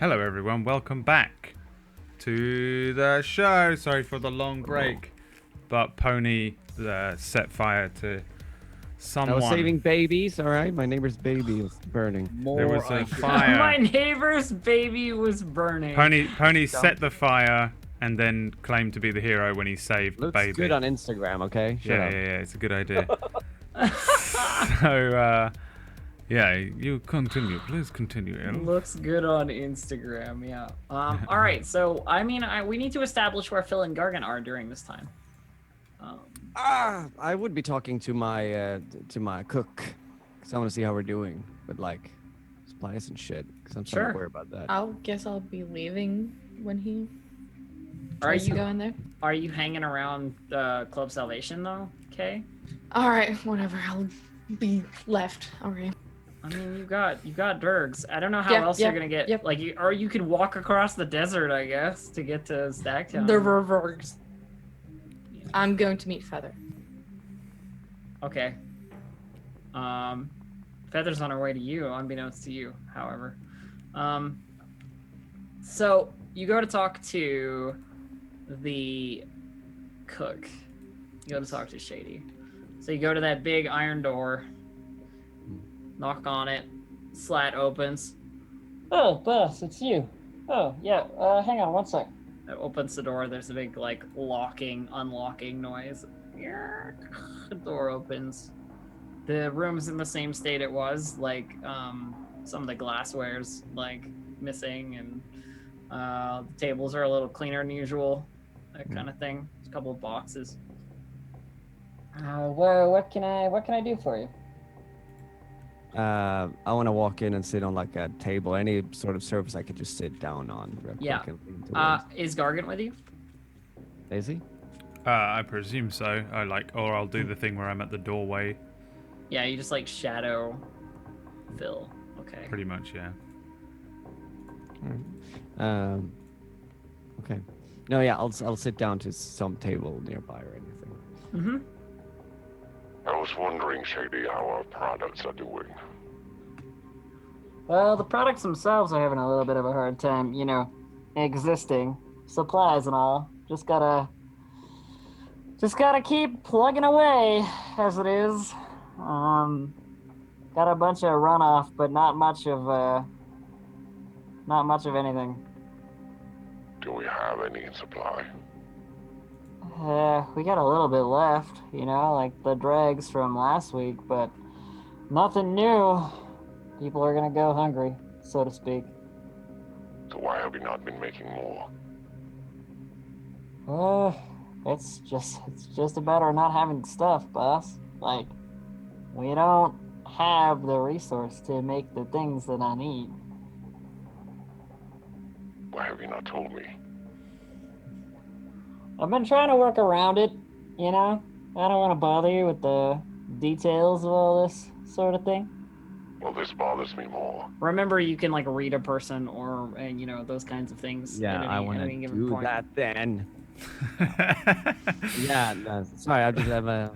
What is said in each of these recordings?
Hello everyone, welcome back to the show. Sorry for the long break, but Pony set fire to someone. I was saving babies, alright? My neighbor's baby was burning. There was a fire. My neighbor's baby was burning. Pony set the fire and then claimed to be the hero when he saved the baby. Looks good on Instagram, okay? Shut up. Yeah, it's a good idea. So, yeah, you continue. Please continue, Elf. Looks good on Instagram, yeah. All right, so I mean, we need to establish where Phil and Gargant are during this time. I would be talking to my cook, because I want to see how we're doing with like supplies and shit. Because I'm starting to worry about that. I'll be leaving when he Are tries you to go in there. Are you hanging around Club Salvation though? Okay. All right, whatever. I'll be left. Okay. I mean, you got Durgs. I don't know how else you're gonna get. Like, or you could walk across the desert, I guess, to get to Stacktown. The reverse. I'm going to meet Feather. Okay. Feather's on her way to you, unbeknownst to you, however. So you go to talk to the cook. You go to talk to Shady. So you go to that big iron door, knock on it, slat opens. Oh, boss, it's you. Oh, yeah, hang on one sec. It opens the door, there's a big, like, unlocking noise. The door opens. The room's in the same state it was, like, some of the glassware's, like, missing, and the tables are a little cleaner than usual, that kind of thing. There's a couple of boxes. Well, what can I do for you? I want to walk in and sit on like a table, any sort of surface I could just sit down on. Yeah. Is Gargant with you? Is he? I presume so. Or I'll do the thing where I'm at the doorway. Yeah, you just like shadow Phil. Okay. Pretty much, yeah. Okay. No, yeah, I'll sit down to some table nearby or anything. Mm-hmm. I was wondering, Shady, how our products are doing. Well, the products themselves are having a little bit of a hard time, existing. Supplies and all. Just gotta keep plugging away, as it is. Got a bunch of runoff, but not much of anything. Do we have any in supply? We got a little bit left, like the dregs from last week, but nothing new. People are gonna go hungry, so to speak. So why have we not been making more? It's just a matter of not having stuff, boss. Like, we don't have the resource to make the things that I need. Why have you not told me? I've been trying to work around it, I don't want to bother you with the details of all this sort of thing. Well, this bothers me more. Remember, you can, like, read a person or, those kinds of things. Yeah, I want to do that then. Yeah, no, sorry, I just have a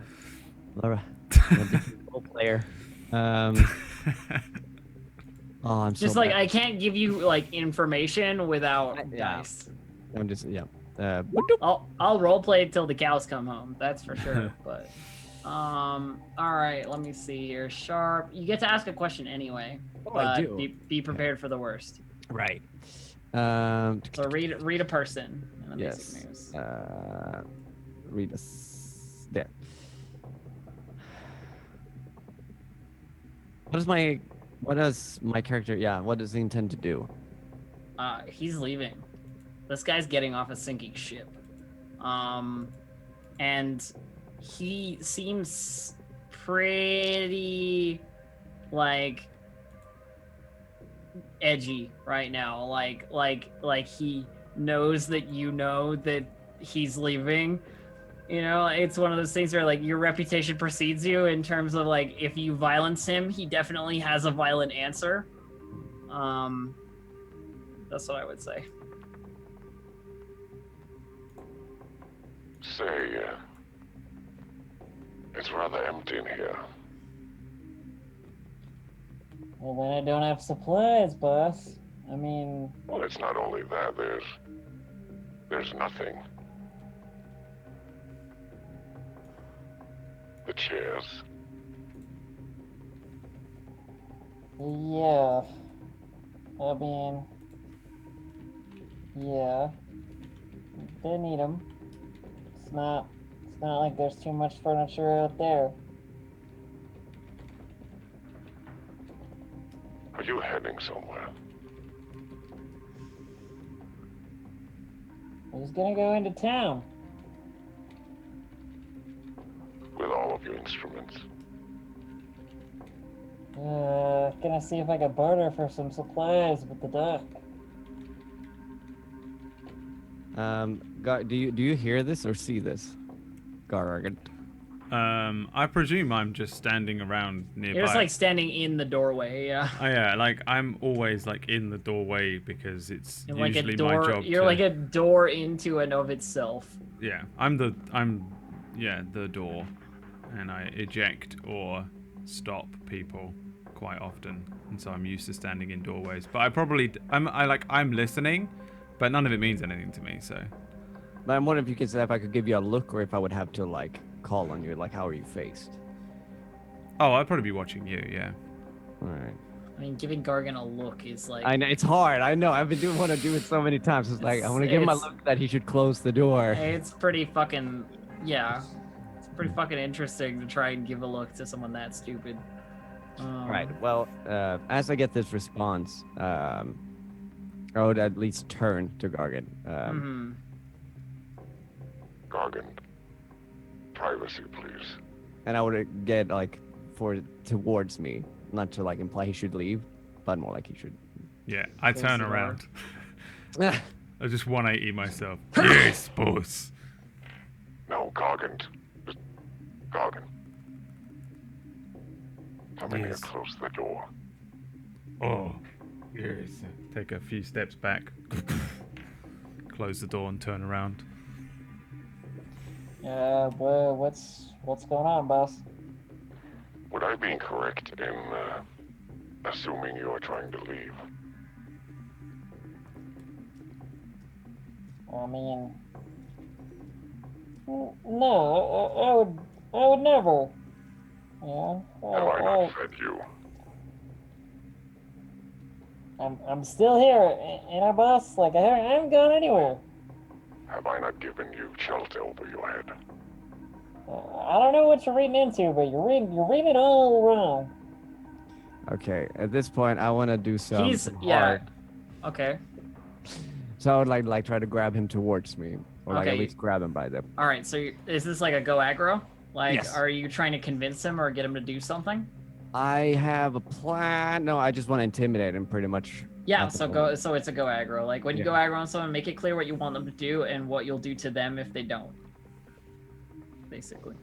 different role player. Oh, I'm just so like, bad. I can't give you, like, information without dice. I'm just, I'll roleplay till the cows come home. That's for sure. But, all right. Let me see here. Sharp. You get to ask a question anyway. Oh, but I do. Be prepared for the worst. Right. So read a person. In the Yes. basic news. Read us there. What does my character? Yeah. What does he intend to do? He's leaving. This guy's getting off a sinking ship. And he seems pretty, like, edgy right now. Like he knows that that he's leaving. It's one of those things where, like, your reputation precedes you in terms of, like, if you violence him, he definitely has a violent answer. That's what I would say. Say, it's rather empty in here. Well, then I don't have supplies, boss. I mean, Well, it's not only that. There's nothing. The chairs. yeah. I mean, yeah. They need them. It's not like there's too much furniture out there. Are you heading somewhere? Who's gonna go into town? With all of your instruments? Gonna see if I can barter for some supplies with the duck. Do you hear this or see this, Gargant? I presume I'm just standing around nearby. You're just like standing in the doorway, yeah. Oh yeah, like I'm always like in the doorway because it's You're like usually a door. my job. You're like a door into and of itself. Yeah, I'm the door, and I eject or stop people quite often, and so I'm used to standing in doorways. But I'm listening, but none of it means anything to me. So. But I'm wondering if you could say if I could give you a look or if I would have to like call on you. Like, how are you faced? Oh, I'd probably be watching you. Yeah. All right. I mean, giving Gargan a look is like. I know it's hard. I know. I've been want to do it so many times. It's like I want to give him a look that he should close the door. It's pretty fucking. Yeah. It's pretty fucking interesting to try and give a look to someone that stupid. Right. Well, as I get this response, I would at least turn to Gargan. Gargan. Privacy, please. And I would get like towards me, not to like imply he should leave, but more like he should. Yeah, I Close turn the door. around. I just 180 myself. Yes, boss. No, Gargan. Just Gargan. Come in here, Yes. close the door. Oh, yes. Take a few steps back. Close the door and turn around. Well, what's going on, boss? Would I be incorrect in assuming you are trying to leave? I mean, no, I would never. Yeah. Have I not fed you? I'm still here, ain't I, boss? Like, I haven't gone anywhere. Have I not given you shelter over your head? I don't know what you're reading into, but you're reading it all wrong. Okay. At this point, I want to do some. Yeah. Okay. So I would like try to grab him towards me, or like at Okay. least grab him by the. All right. So is this like a go aggro? Like, Yes. are you trying to convince him or get him to do something? I have a plan. No, I just want to intimidate him, pretty much. Yeah. at the So moment. So it's a go aggro. Like when you Yeah. go aggro on someone, make it clear what you want them to do and what you'll do to them if they don't. Basically.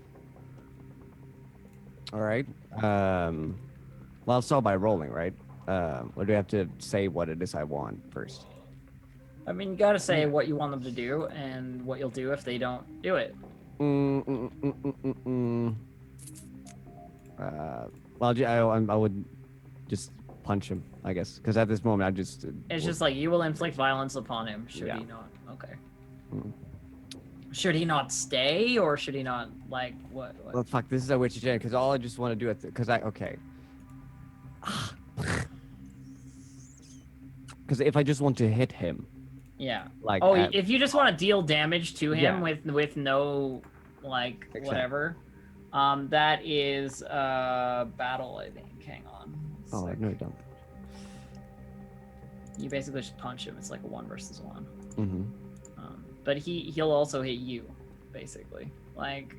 All right. Well, I'll start by rolling, right? Or do I have to say what it is I want first? I mean, you gotta say what you want them to do and what you'll do if they don't do it. Well, I would just punch him, I guess, because at this moment I just. It's just like you will inflict violence upon him. Should Yeah. he not? Okay. Mm. Should he not stay, or should he not like what? Well, fuck. This is a witch agenda because all I just want to do it because okay. Because if I just want to hit him, Yeah. like. Oh, if you just want to deal damage to him Yeah. with no like Exactly. whatever, that is battle. I think. Hang on. Oh, no, you don't. You basically just punch him. It's like a 1 versus 1. Mm-hmm. But he'll also hit you, basically. Like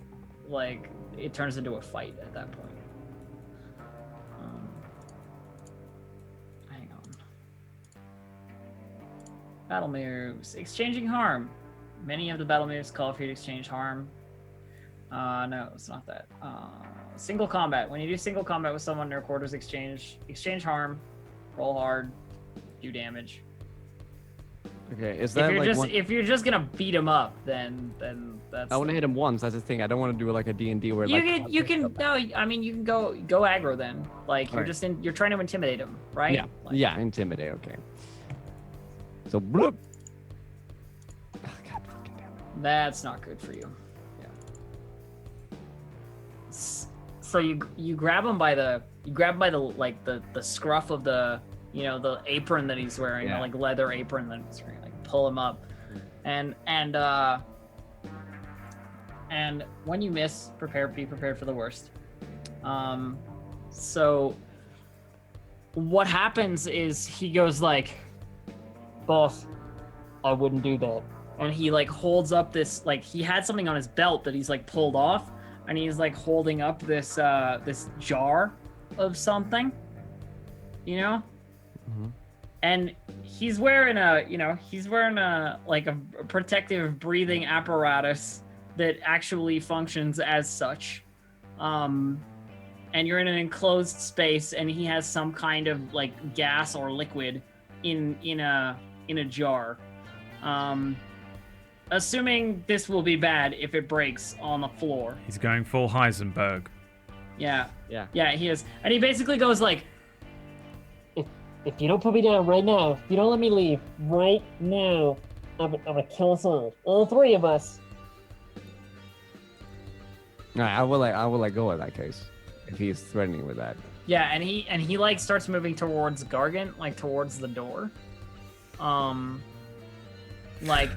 it turns into a fight at that point. Hang on. Battle moves. Exchanging harm. Many of the battle moves call for you to exchange harm. No, it's not that. Single combat. When you do single combat with someone, their quarters exchange harm, roll hard, do damage. Okay, is that If you're just gonna beat him up, then that's. I want to hit him once. That's the thing. I don't want to do like a D&D where You can no. I mean, you can go aggro then. Like you're Alright. you're trying to intimidate him, right? Yeah. Like, Yeah. Intimidate. Okay. So bloop. Oh, God fucking damn it. That's not good for you. Yeah. So you grab him by the like the scruff of the the apron that he's wearing, Yeah. the like leather apron that he's wearing, like pull him up, and when you miss, be prepared for the worst. So what happens is he goes like, "Boss, I wouldn't do that." And he like holds up this, like he had something on his belt that he's like pulled off, and he's like holding up this this jar of something, and he's wearing a like a protective breathing apparatus that actually functions as such. And you're in an enclosed space, and he has some kind of like gas or liquid in a jar. Assuming this will be bad if it breaks on the floor. He's going full Heisenberg. Yeah, Yeah. he is. And he basically goes like, If you don't put me down right now, if you don't let me leave right now, I'm gonna kill us all 3 of us. All right, I will let go in that case if he's threatening with that. yeah, and he like starts moving towards Gargant, like towards the door. Like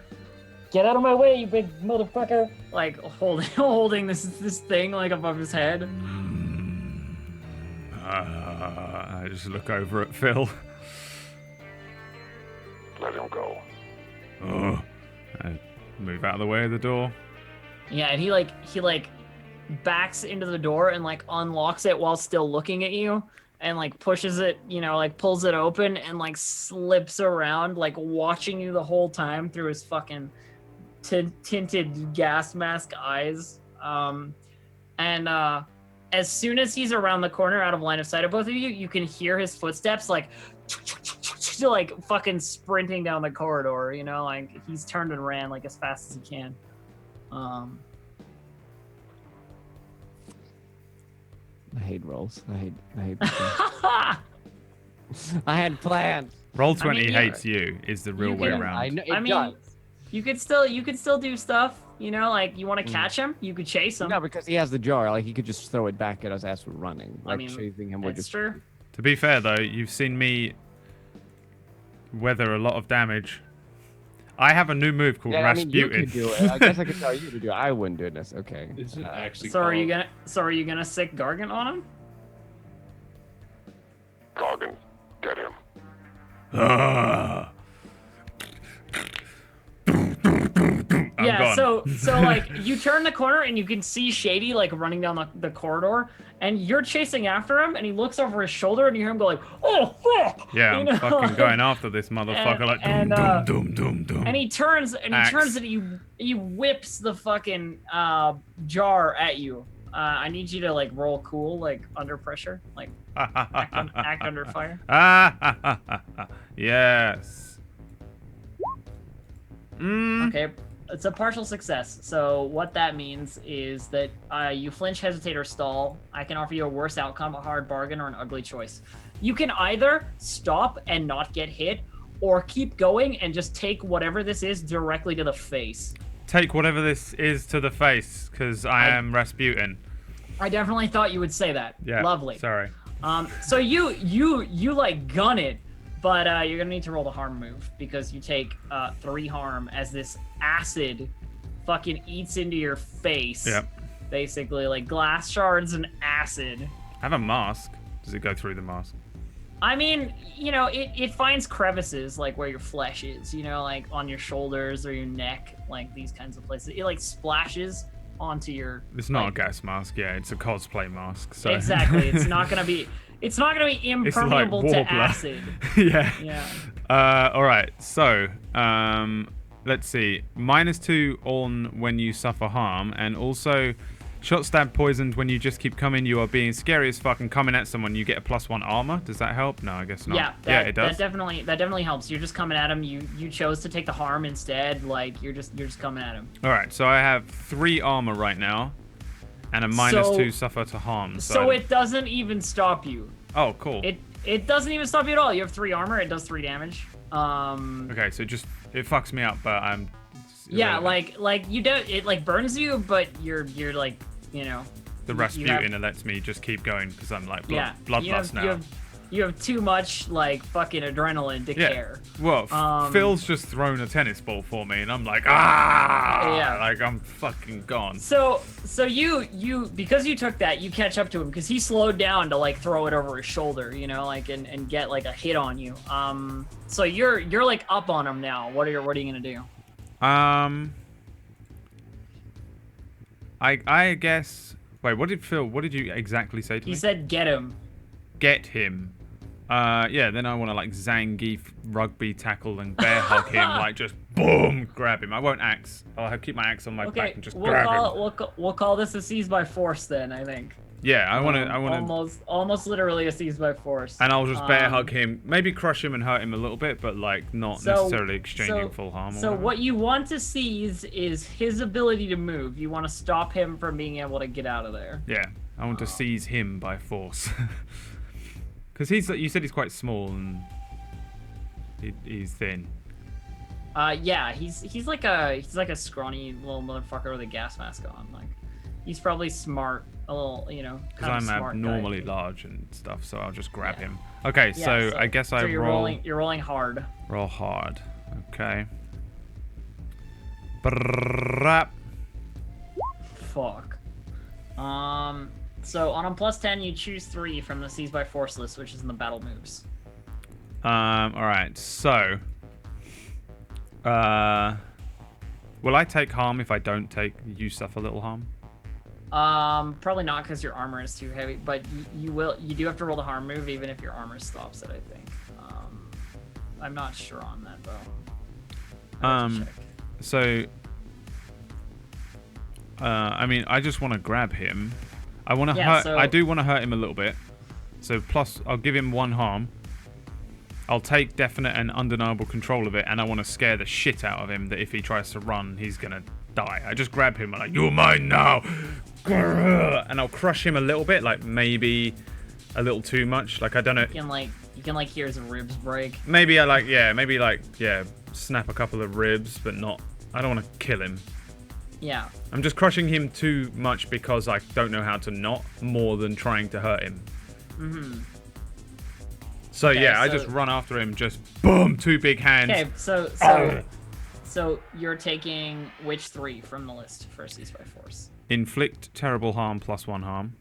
Get out of my way, you big motherfucker! like holding this thing like above his head. I just look over at Phil. Let him go. Oh, I move out of the way of the door. Yeah, and he like backs into the door and like unlocks it while still looking at you, and like pushes it, like pulls it open and like slips around, like watching you the whole time through his fucking tinted gas mask eyes. And as soon as he's around the corner out of line of sight of both of you, you can hear his footsteps like like fucking sprinting down the corridor, like he's turned and ran like as fast as he can. I hate rolls. I hate I had plans. Roll20 yeah. hates you is the real way can- around. I know it I mean, does. you could still do stuff, like you want to catch him, you could chase him. No, because he has the jar. Like he could just throw it back at us as we're running. I Like mean, chasing him would That's just. true. To be fair though, you've seen me weather a lot of damage. I have a new move called Yeah, I mean, you Rasputin. could do it. I guess I could tell you to do it. I wouldn't do this. Okay. Is it actually So are called- you gonna sick Gargant on him? Gargan, get him. Ah. I'm Yeah, gone. so like you turn the corner and you can see Shady like running down the corridor, and you're chasing after him, and he looks over his shoulder and you hear him go like, "Oh fuck!" Yeah, I'm fucking like- going after this motherfucker like and, doom, doom, doom, doom. And he turns and Axe. he whips the fucking jar at you. I need you to like roll cool, like under pressure, like act under fire. Yes. Mm. Okay, it's a partial success. So what that means is that you flinch, hesitate, or stall. I can offer you a worse outcome, a hard bargain, or an ugly choice. You can either stop and not get hit, or keep going and just take whatever this is directly to the face. Take whatever this is to the face, because I am Rasputin. I definitely thought you would say that. Yeah. Lovely. Sorry. So you like gun it, but you're gonna need to roll the harm move because you take 3 harm as this acid fucking eats into your face. Yep. Basically, like glass shards and acid. I have a mask. Does it go through the mask? I mean, it finds crevices like where your flesh is, like on your shoulders or your neck, like these kinds of places. It like splashes onto your. It's not like, a gas mask. Yeah, it's a cosplay mask. So. Exactly. It's not gonna be impermeable to Warbler. acid. Yeah. Yeah. All right. So, let's see. -2 on when you suffer harm, and also shot, stab, poisoned. When you just keep coming, you are being scary as fuck and coming at someone. You get a +1 armor. Does that help? No, I guess not. Yeah, it does. That definitely helps. You're just coming at him. You chose to take the harm instead. Like you're just coming at him. All right. So I have 3 armor right now, and a -2 suffer to harm. So it doesn't even stop you. Oh, cool. It doesn't even stop you at all. You have 3 armor. It does 3 damage. Okay, so it fucks me up, but I'm. Yeah, irrelevant. like you don't. It like burns you, but you're like The Rasputin lets me just keep going because I'm like bloodlust now. You have too much like fucking adrenaline to care. Well, Phil's just thrown a tennis ball for me, and I'm like, like I'm fucking gone. So you because you took that, you catch up to him because he slowed down to like throw it over his shoulder, like and get like a hit on you. So you're like up on him now. What are you gonna do? I guess. Wait, what did you exactly say to me? He said get him. Get him. Yeah, then I want to like Zangief rugby tackle and bear hug him, like just boom, grab him. I won't axe. I'll keep my axe on my back and just grab him. We'll call this a seize by force then, I think. Yeah, I want to almost literally a seize by force. And I'll just bear hug him, maybe crush him and hurt him a little bit, but like not necessarily exchanging full harm. So what you want to seize is his ability to move. You want to stop him from being able to get out of there. Yeah, I want to seize him by force. Because you said he's quite small and he's thin. Yeah, he's like a scrawny little motherfucker with a gas mask on. Like, he's probably smart, a little, Because I'm abnormally large and stuff, so I'll just grab him. Okay, so I guess I roll. You're rolling hard. Roll hard. Okay. Brrrrap. Fuck. So on a +10, you choose 3 from the Seize by Force list, which is in the battle moves. Alright, so... will I take harm if I don't take... You suffer little harm? Probably not because your armor is too heavy, but you do have to roll the harm move even if your armor stops it, I think. I'm not sure on that, though. So... I mean, I just want to grab him. I want to hurt. I do want to hurt him a little bit. So plus, I'll give him 1 harm. I'll take definite and undeniable control of it, and I want to scare the shit out of him. That if he tries to run, he's gonna die. I just grab him and like, you're mine now, and I'll crush him a little bit, like maybe a little too much. Like I don't know. You can hear his ribs break. Maybe snap a couple of ribs, but not. I don't want to kill him. Yeah. I'm just crushing him too much because I don't know how to not, more than trying to hurt him. Mm-hmm. So I just run after him, just boom, 2 big hands. Okay, so you're taking which 3 from the list for Seize by Force? Inflict terrible harm +1 harm.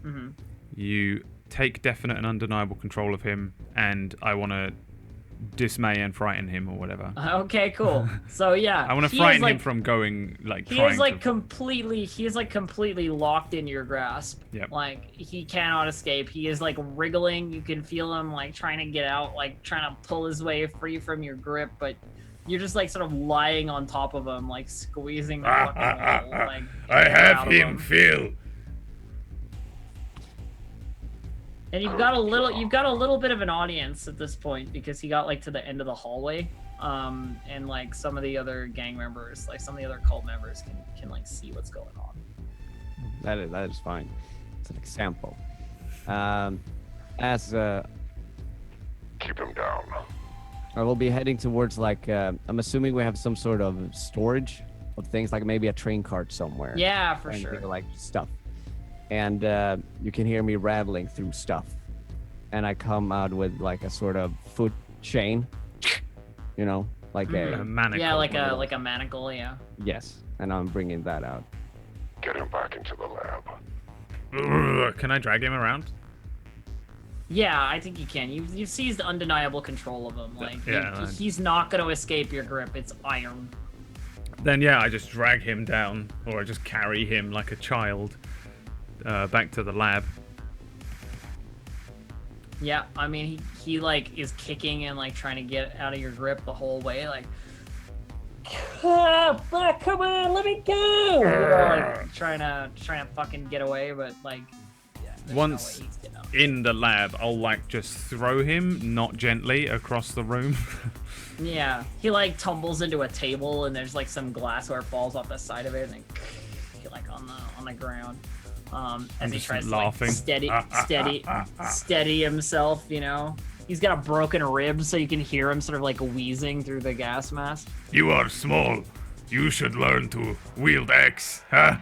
Mm-hmm. You take definite and undeniable control of him, and I want to dismay and frighten him or whatever. Okay, cool. So yeah, I want to frighten him from going he is completely locked in your grasp. Yep. Like he cannot escape. He is like wriggling. You can feel him like trying to get out, like trying to pull his way free from your grip, but you're just like sort of lying on top of him, like squeezing the fucking hole, like I have him, Phil. And you've got a little bit of an audience at this point because he got like to the end of the hallway, and like some of the other gang members, like some of the other cult members can like see what's going on. That is fine. It's an example. As Keep him down. I will be heading towards like I'm assuming we have some sort of storage of things, like maybe a train cart somewhere. Yeah, for and sure. Like stuff. And you can hear me rattling through stuff, and I come out with like a sort of foot chain, like a manacle. Yeah, like a manacle. Yeah. Yes, and I'm bringing that out. Get him back into the lab. Can I drag him around? Yeah, I think you can. You've seized undeniable control of him. Like he's not going to escape your grip. It's iron. Then I just drag him down, or I just carry him like a child. Back to the lab. Yeah, I mean he like is kicking and like trying to get out of your grip the whole way, like come on, let me go. Like, trying to fucking get away, but like once in the lab, I'll like just throw him, not gently, across the room. Yeah, he like tumbles into a table and there's like some glassware falls off the side of it and like on the ground. As he tries to like, steady himself, He He's got a broken rib, so you can hear him sort of like wheezing through the gas mask. You are small. You should learn to wield axe, huh?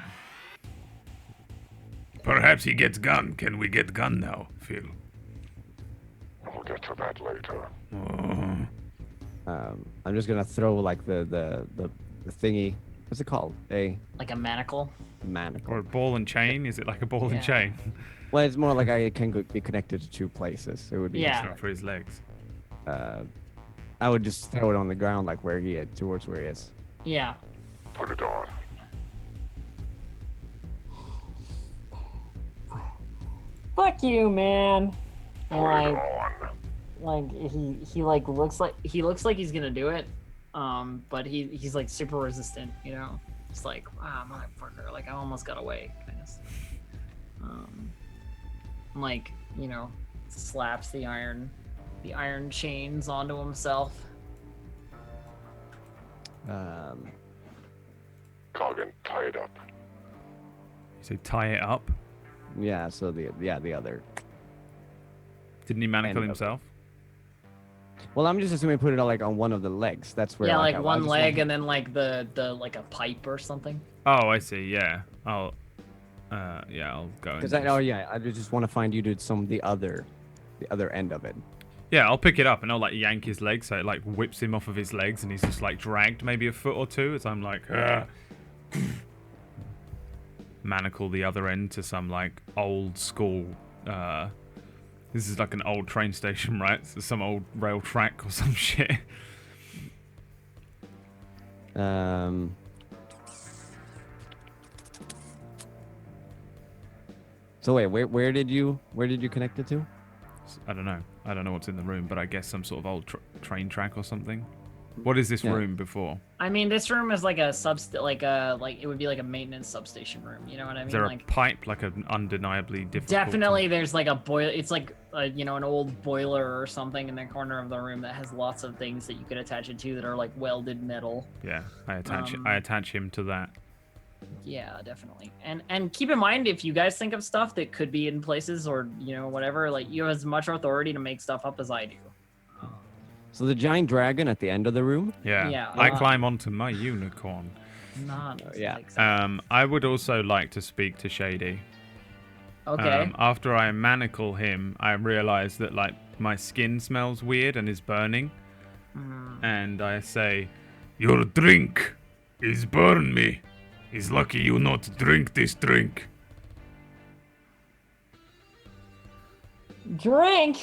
Perhaps he gets gun. Can we get gun now, Phil? We'll get to that later. I'm just gonna throw like the thingy. What's it called? A Like a manacle. manacle. Or a ball and chain? Is it like a ball Yeah. and chain? Well, it's more like I can be connected to 2 places. It would be. Yeah. It's not for his legs. I would just throw it on the ground, like where he is, towards where he is. Yeah. Put it on. Fuck you, man. And Put it like, on. he like looks like He looks like he's gonna do it, but he's like super resistant, you know. It's like, motherfucker, like I almost got away, kind of stuff. Like, you know, slaps the iron chains onto himself. Coggin, tie it up. You say tie it up? Yeah. So the other. Didn't he manacle End of it. himself? Well, I'm just assuming put it like on one of the legs. That's where. Yeah, like like I one just leg want- and then like the like a pipe or something. Oh, I see. Yeah. I'll go. Because and I just want to find you to the other end of it. Yeah, I'll pick it up and I'll like yank his leg so it like whips him off of his legs and he's just like dragged maybe a foot or two as I'm like manacle the other end to some like old school this is like an old train station, right? So some old rail track or some shit. So wait, where did you connect it to? I don't know. I don't know what's in the room, but I guess some sort of old train track or something. What is this Yeah. room before? I mean, this room is like a like it would be like a maintenance substation room. You know what I mean? Is there Like a pipe, like an undeniably difficult? definitely, there's like a boil. It's like you know, an old boiler or something in the corner of the room that has lots of things that you could attach it to that are like welded metal. Yeah, I attach Um, I attach him to that. Yeah, definitely. And keep in mind, if you guys think of stuff that could be in places or you know whatever, like you have as much authority to make stuff up as I do. So the giant dragon at the end of the room. Yeah. Yeah, I climb onto my unicorn. Not yeah. like so. I would also like to speak to Shady. Okay. After I manacle him, I realize that like my skin smells weird and is burning. And I say, "Your drink is burn me. It's lucky you not drink this drink." drink.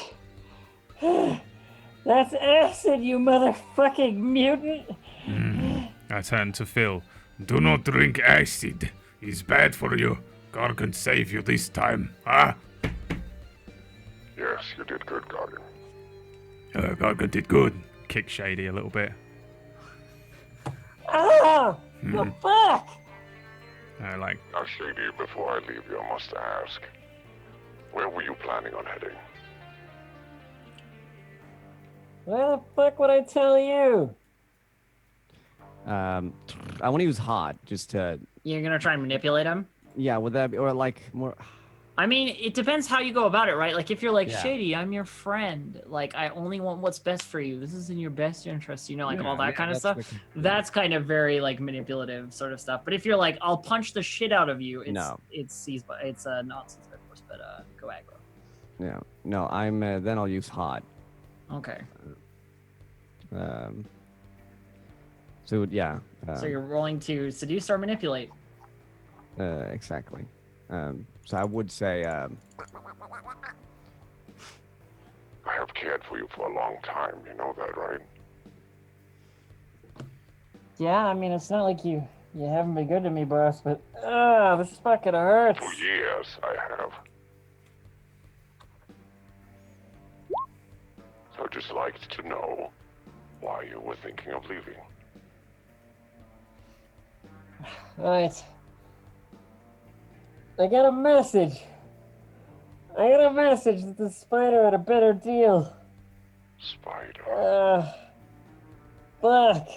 That's acid, you motherfucking mutant. I turn to Phil. "Do not drink acid. It's bad for you. God can save you this time. Ah, Yes, you did good, Coggin. God did good." Kick Shady a little bit. Ah! The fuck? Like, Now, Shady, before I leave you, I must ask, where were you planning on heading? Why the fuck would I tell you? I want to use hot just to. You're gonna try and manipulate him. Yeah, would that be or like more? I mean, it depends how you go about it, right? Like if you're like, Yeah. Shady, I'm your friend. Like I only want what's best for you. This is in your best interest. You know, like all that kind of stuff. That's kind of very like manipulative sort of stuff. But if you're like, I'll punch the shit out of you, it's No. it's not seized by force, but go aggro. Yeah. No, I'm. Then I'll use hot. Okay. So yeah. So you're rolling to seduce or manipulate. Exactly. So I would say. I have cared for you for a long time, you know that, right? Yeah, I mean, it's not like you haven't been good to me, boss, but this fucking hurts. For years, I have. So I'd just liked to know why you were thinking of leaving. Alright. I got a message. I got a message that the spider had a better deal. Spider. Fuck.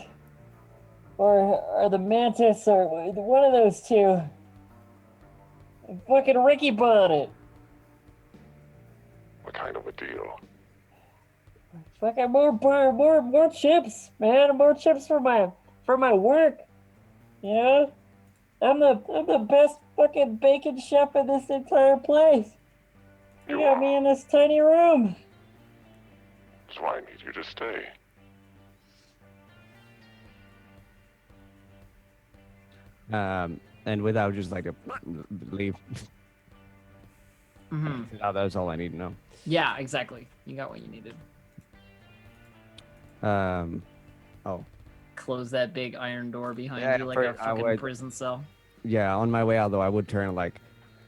Or the mantis, or one of those two. Fucking Ricky bought it. What kind of a deal? Fucking more chips, man. More chips for my work. You know? I'm the best fucking bacon chef in this entire place. You got me in this tiny room. That's why I need you to stay. And without just like a leave. Mm-hmm. That's all I need to know. Yeah, exactly. You got what you needed. Oh. Close that big iron door behind Yeah, you like for- a fucking wait. prison cell. Yeah, on my way out though, I would turn like,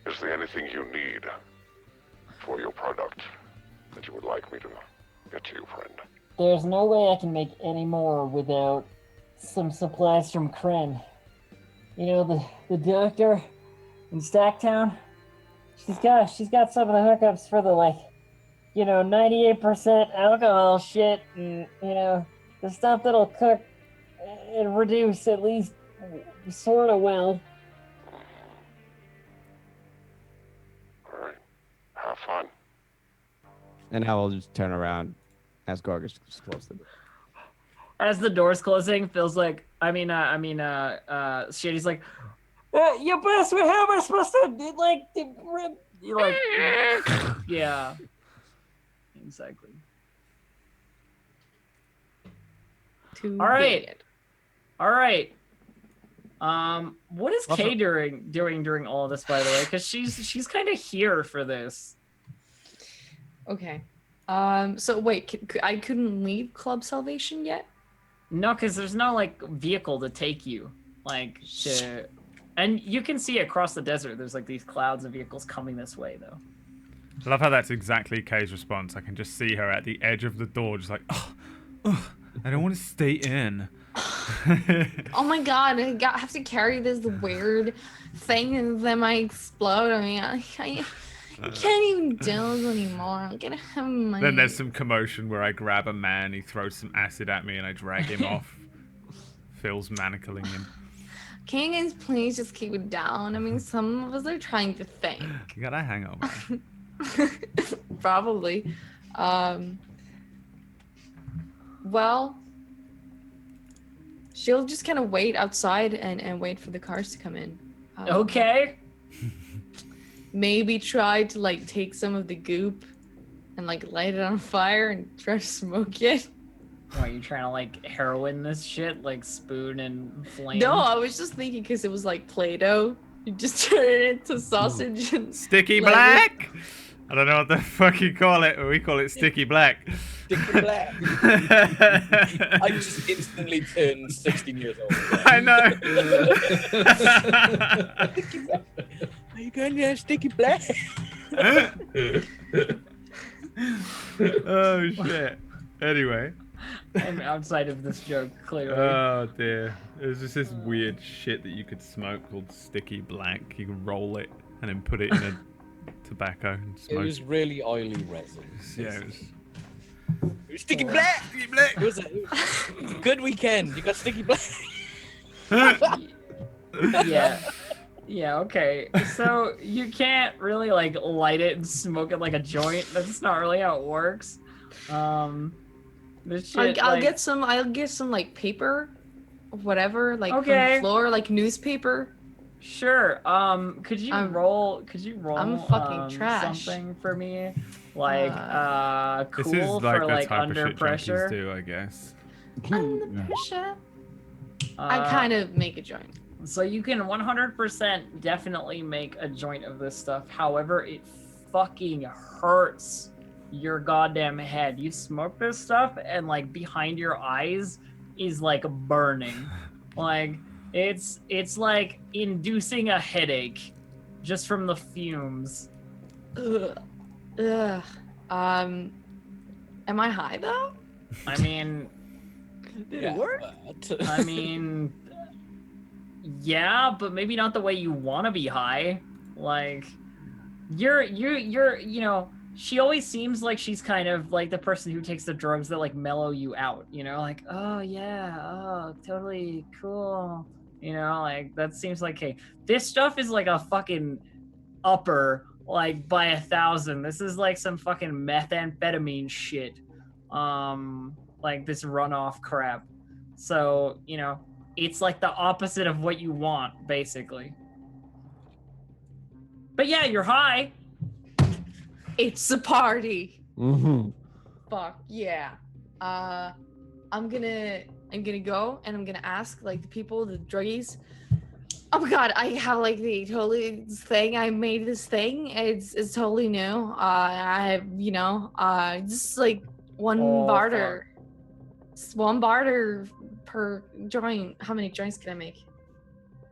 Is there anything you need for your product that you would like me to get to you, friend? There's no way I can make any more without some supplies from Kren. You know, the doctor in Stacktown? She's got some of the hookups for the 98% alcohol shit and, the stuff that'll cook and reduce at least sort of well. Alright. Have fun. and I will just turn around as Gorgus close the door. As the door's closing, Phil's like, Shady's like, Yeah, boss, how am I supposed to, you like, yeah, exactly. All right. All right. What is Kay doing during all of this, by the way? Because she's kind of here for this. Okay. So wait, I couldn't leave Club Salvation yet? No, because there's no like vehicle to take you, like to, and you can see across the desert. There's like these clouds of vehicles coming this way, though. I love how that's exactly Kay's response. I can just see her at the edge of the door, just like, oh, I don't want to stay in. Oh my god, I have to carry this weird thing and then I explode. I mean, I can't even do this anymore. I'm gonna have my... Then there's some commotion where I grab a man, he throws some acid at me, and I drag him off. Phil's manacling him. Can you guys please just keep it down? I mean, some of us are trying to think. You got a hangover. Probably. Well, she'll just kind of wait outside and wait for the cars to come in. Okay. Maybe try to like take some of the goop and like light it on fire and try to smoke it. Why, are you trying to like heroin this shit, like spoon and flame? No, I was just thinking because it was like Play-Doh. You just turn it into sausage and Sticky light black? I don't know what the fuck you call it, but we call it sticky black. Sticky black. I just instantly turned 16 years old. I know. Are you going to have sticky black? Oh shit. Anyway. I'm outside of this joke, clearly. Oh dear. It was just this weird shit that you could smoke called sticky black. You could roll it and then put it in a tobacco and It smoke. was really oily resin. Yeah, it was... It was sticky black. Sticky black. It was a good weekend. You got sticky black. Yeah, okay. So you can't really like light it and smoke it like a joint. That's not really how it works. This shit, I'll get some like paper, whatever, like from Okay. the floor, like newspaper. Sure. Could you roll I'm fucking trash. something for me? Like This cool is like for the like type under of shit pressure. junkies do, I guess. Under pressure. I kind of make a joint. So you can 100% definitely make a joint of this stuff. However, it fucking hurts your goddamn head. You smoke this stuff and like behind your eyes is like burning. Like it's like inducing a headache just from the fumes. Ugh. Am I high though? I mean, Did it work? Yeah, but maybe not the way you want to be high. Like, you're, you know, she always seems like she's kind of like the person who takes the drugs that like mellow you out, you know, like, oh yeah, oh, totally cool. You know, like that seems like, hey, this stuff is like a fucking upper, like by 1,000. This is like some fucking methamphetamine shit. like this runoff crap. So, you know, it's like the opposite of what you want, basically. But yeah, you're high. It's a party. Mm-hmm. Fuck yeah. I'm gonna go and I'm gonna ask like the people, the druggies. Oh my god, I have like the totally thing. I made this thing. It's totally new. I just like one Oh, barter. Just one barter per joint. How many joints can I make?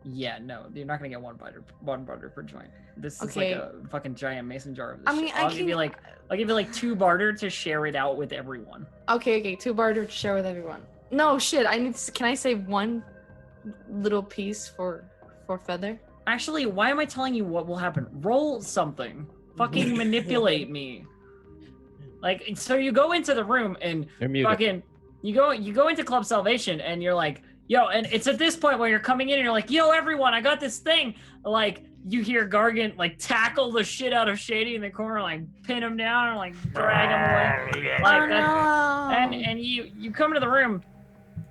Yeah, no, you're not gonna get one barter per joint. This is Okay. like a fucking giant mason jar of this I mean, shit. I I'll give you like 2 barter to share it out with everyone. Okay, 2 barter to share with everyone. No shit, can I save one little piece for feather? Actually, why am I telling you what will happen? Roll something. Fucking manipulate me. Like, so you go into the room and They're muted. fucking you go into Club Salvation and you're like, yo, and it's at this point where you're coming in and you're like, yo, everyone, I got this thing. Like, you hear Gargant like tackle the shit out of Shady in the corner, like pin him down and like drag him away. Like that. And you come into the room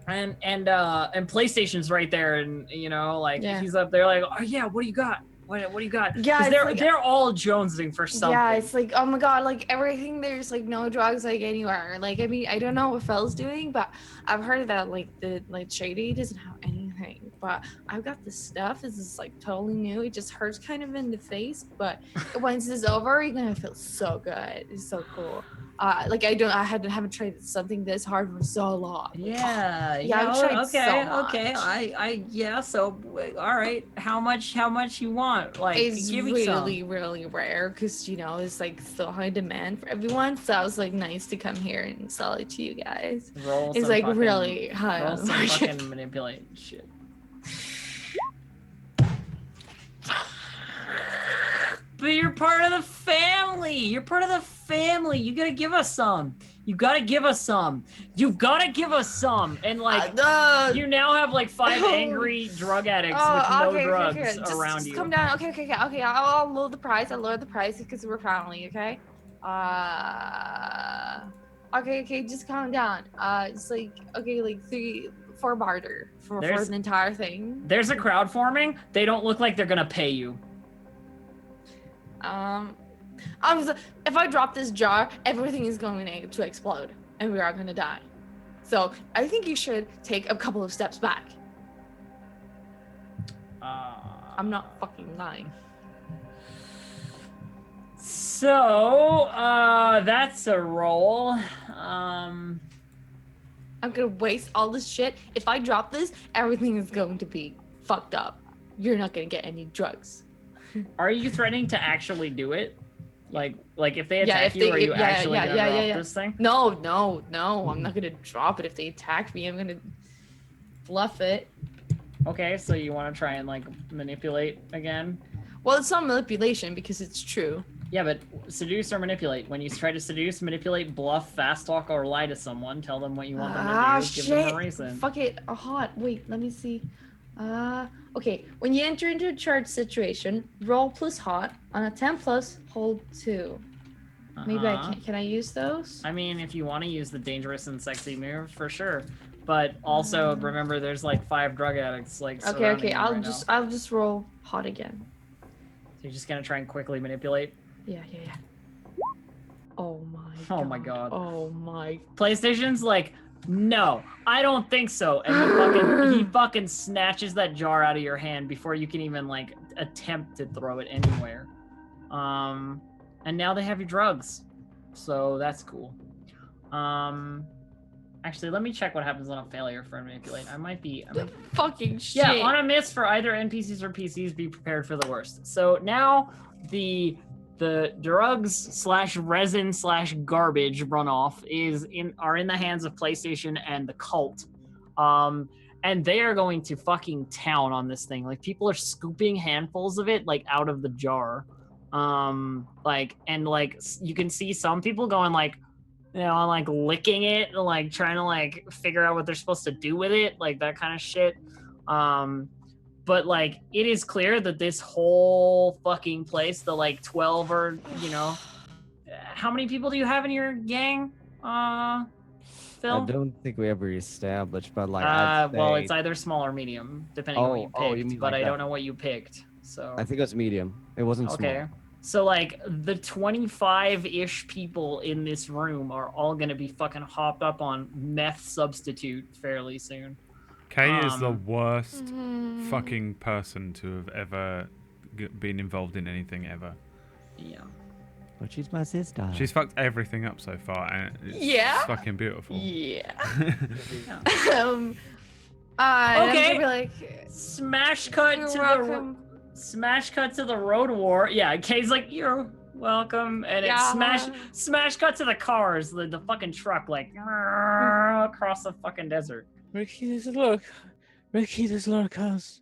and PlayStation's right there, and you know, like he's up there like, oh yeah, what do you got? What do you got? Yeah, they're all jonesing for something. Yeah, it's like, oh my god, like everything, there's like no drugs like anywhere. Like, I mean, I don't know what Fel's doing, but I've heard that like Shady doesn't have anything. But I've got this stuff. This is like totally new. It just hurts kind of in the face, but once it's over, you're gonna feel so good. It's so cool. Like I haven't tried something this hard for so long. Yeah, I've tried okay, so much. okay. Yeah, so all right. How much you want? Like, It's give me really, some. really rare because, you know, it's like so high demand for everyone. So I was like, nice to come here and sell it to you guys. Roll It's some like fucking- really high roll on the some market. fucking manipulate shit. But you're part of the family. You're part of the family. You gotta give us some. You gotta give us some. You've gotta give us some. And like, you now have like 5 angry drug addicts with no drugs around just you. Come down. Okay. I'll lower the price. I'll lower the price because we're family. Okay. Okay. Just calm down. It's like, okay, like 4 barter for the entire thing. There's a crowd forming. They don't look like they're gonna pay you. If I drop this jar, everything is going to explode, and we are going to die. So I think you should take a couple of steps back. I'm not fucking lying. So, that's a roll. I'm gonna waste all this shit. If I drop this, everything is going to be fucked up. You're not gonna get any drugs. Are you threatening to actually do it? Like if they attack you, are you actually gonna drop this thing? No, I'm not gonna drop it. If they attack me, I'm gonna bluff it. Okay, so you want to try and like manipulate again? Well, it's not manipulation because it's true. Yeah, but seduce or manipulate. When you try to seduce, manipulate, bluff, fast talk, or lie to someone, tell them what you want them to do, give them a reason. Fuck it. Hot. Wait, let me see. Okay. When you enter into a charged situation, roll plus hot. On a 10 plus, hold 2. Maybe I can I use those? I mean, if you want to use the dangerous and sexy move, for sure. But also remember, there's like 5 drug addicts like. Okay. I'll just roll hot again. So you're just gonna try and quickly manipulate. Yeah. Oh my god. Oh my. PlayStation's like, no, I don't think so. And he fucking snatches that jar out of your hand before you can even like attempt to throw it anywhere. And now they have your drugs. So that's cool. Actually, let me check what happens on a failure for manipulate. I might fucking shit. Yeah, on a miss for either NPCs or PCs, be prepared for the worst. So now the drugs / resin / garbage runoff are in the hands of PlayStation and the cult. And they are going to fucking town on this thing. Like, people are scooping handfuls of it like out of the jar. You can see some people going like, you know, like licking it, like trying to like figure out what they're supposed to do with it, like that kind of shit. But like, it is clear that this whole fucking place, the like 12 or, you know, how many people do you have in your gang? Phil? I don't think we ever established, but like, Well, I'd it's say, either small or medium, depending on what you picked. Oh, you mean but like I that. don't know what you picked. So I think it was medium. It wasn't okay. small. So like the 25-ish people in this room are all gonna be fucking hopped up on meth substitute fairly soon. Kay is the worst Mm. fucking person to have ever been involved in anything ever. Yeah. But she's my sister. She's fucked everything up so far, and it's Yeah? fucking beautiful. Yeah. Yeah. I'm Okay. gonna be like, Smash cut you're to welcome. Smash cut to the road war. Yeah, Kay's like, you're welcome. And Yeah. it's smash cut to the cars, the fucking truck, like across the fucking desert. Ricky, there's a lot of cars.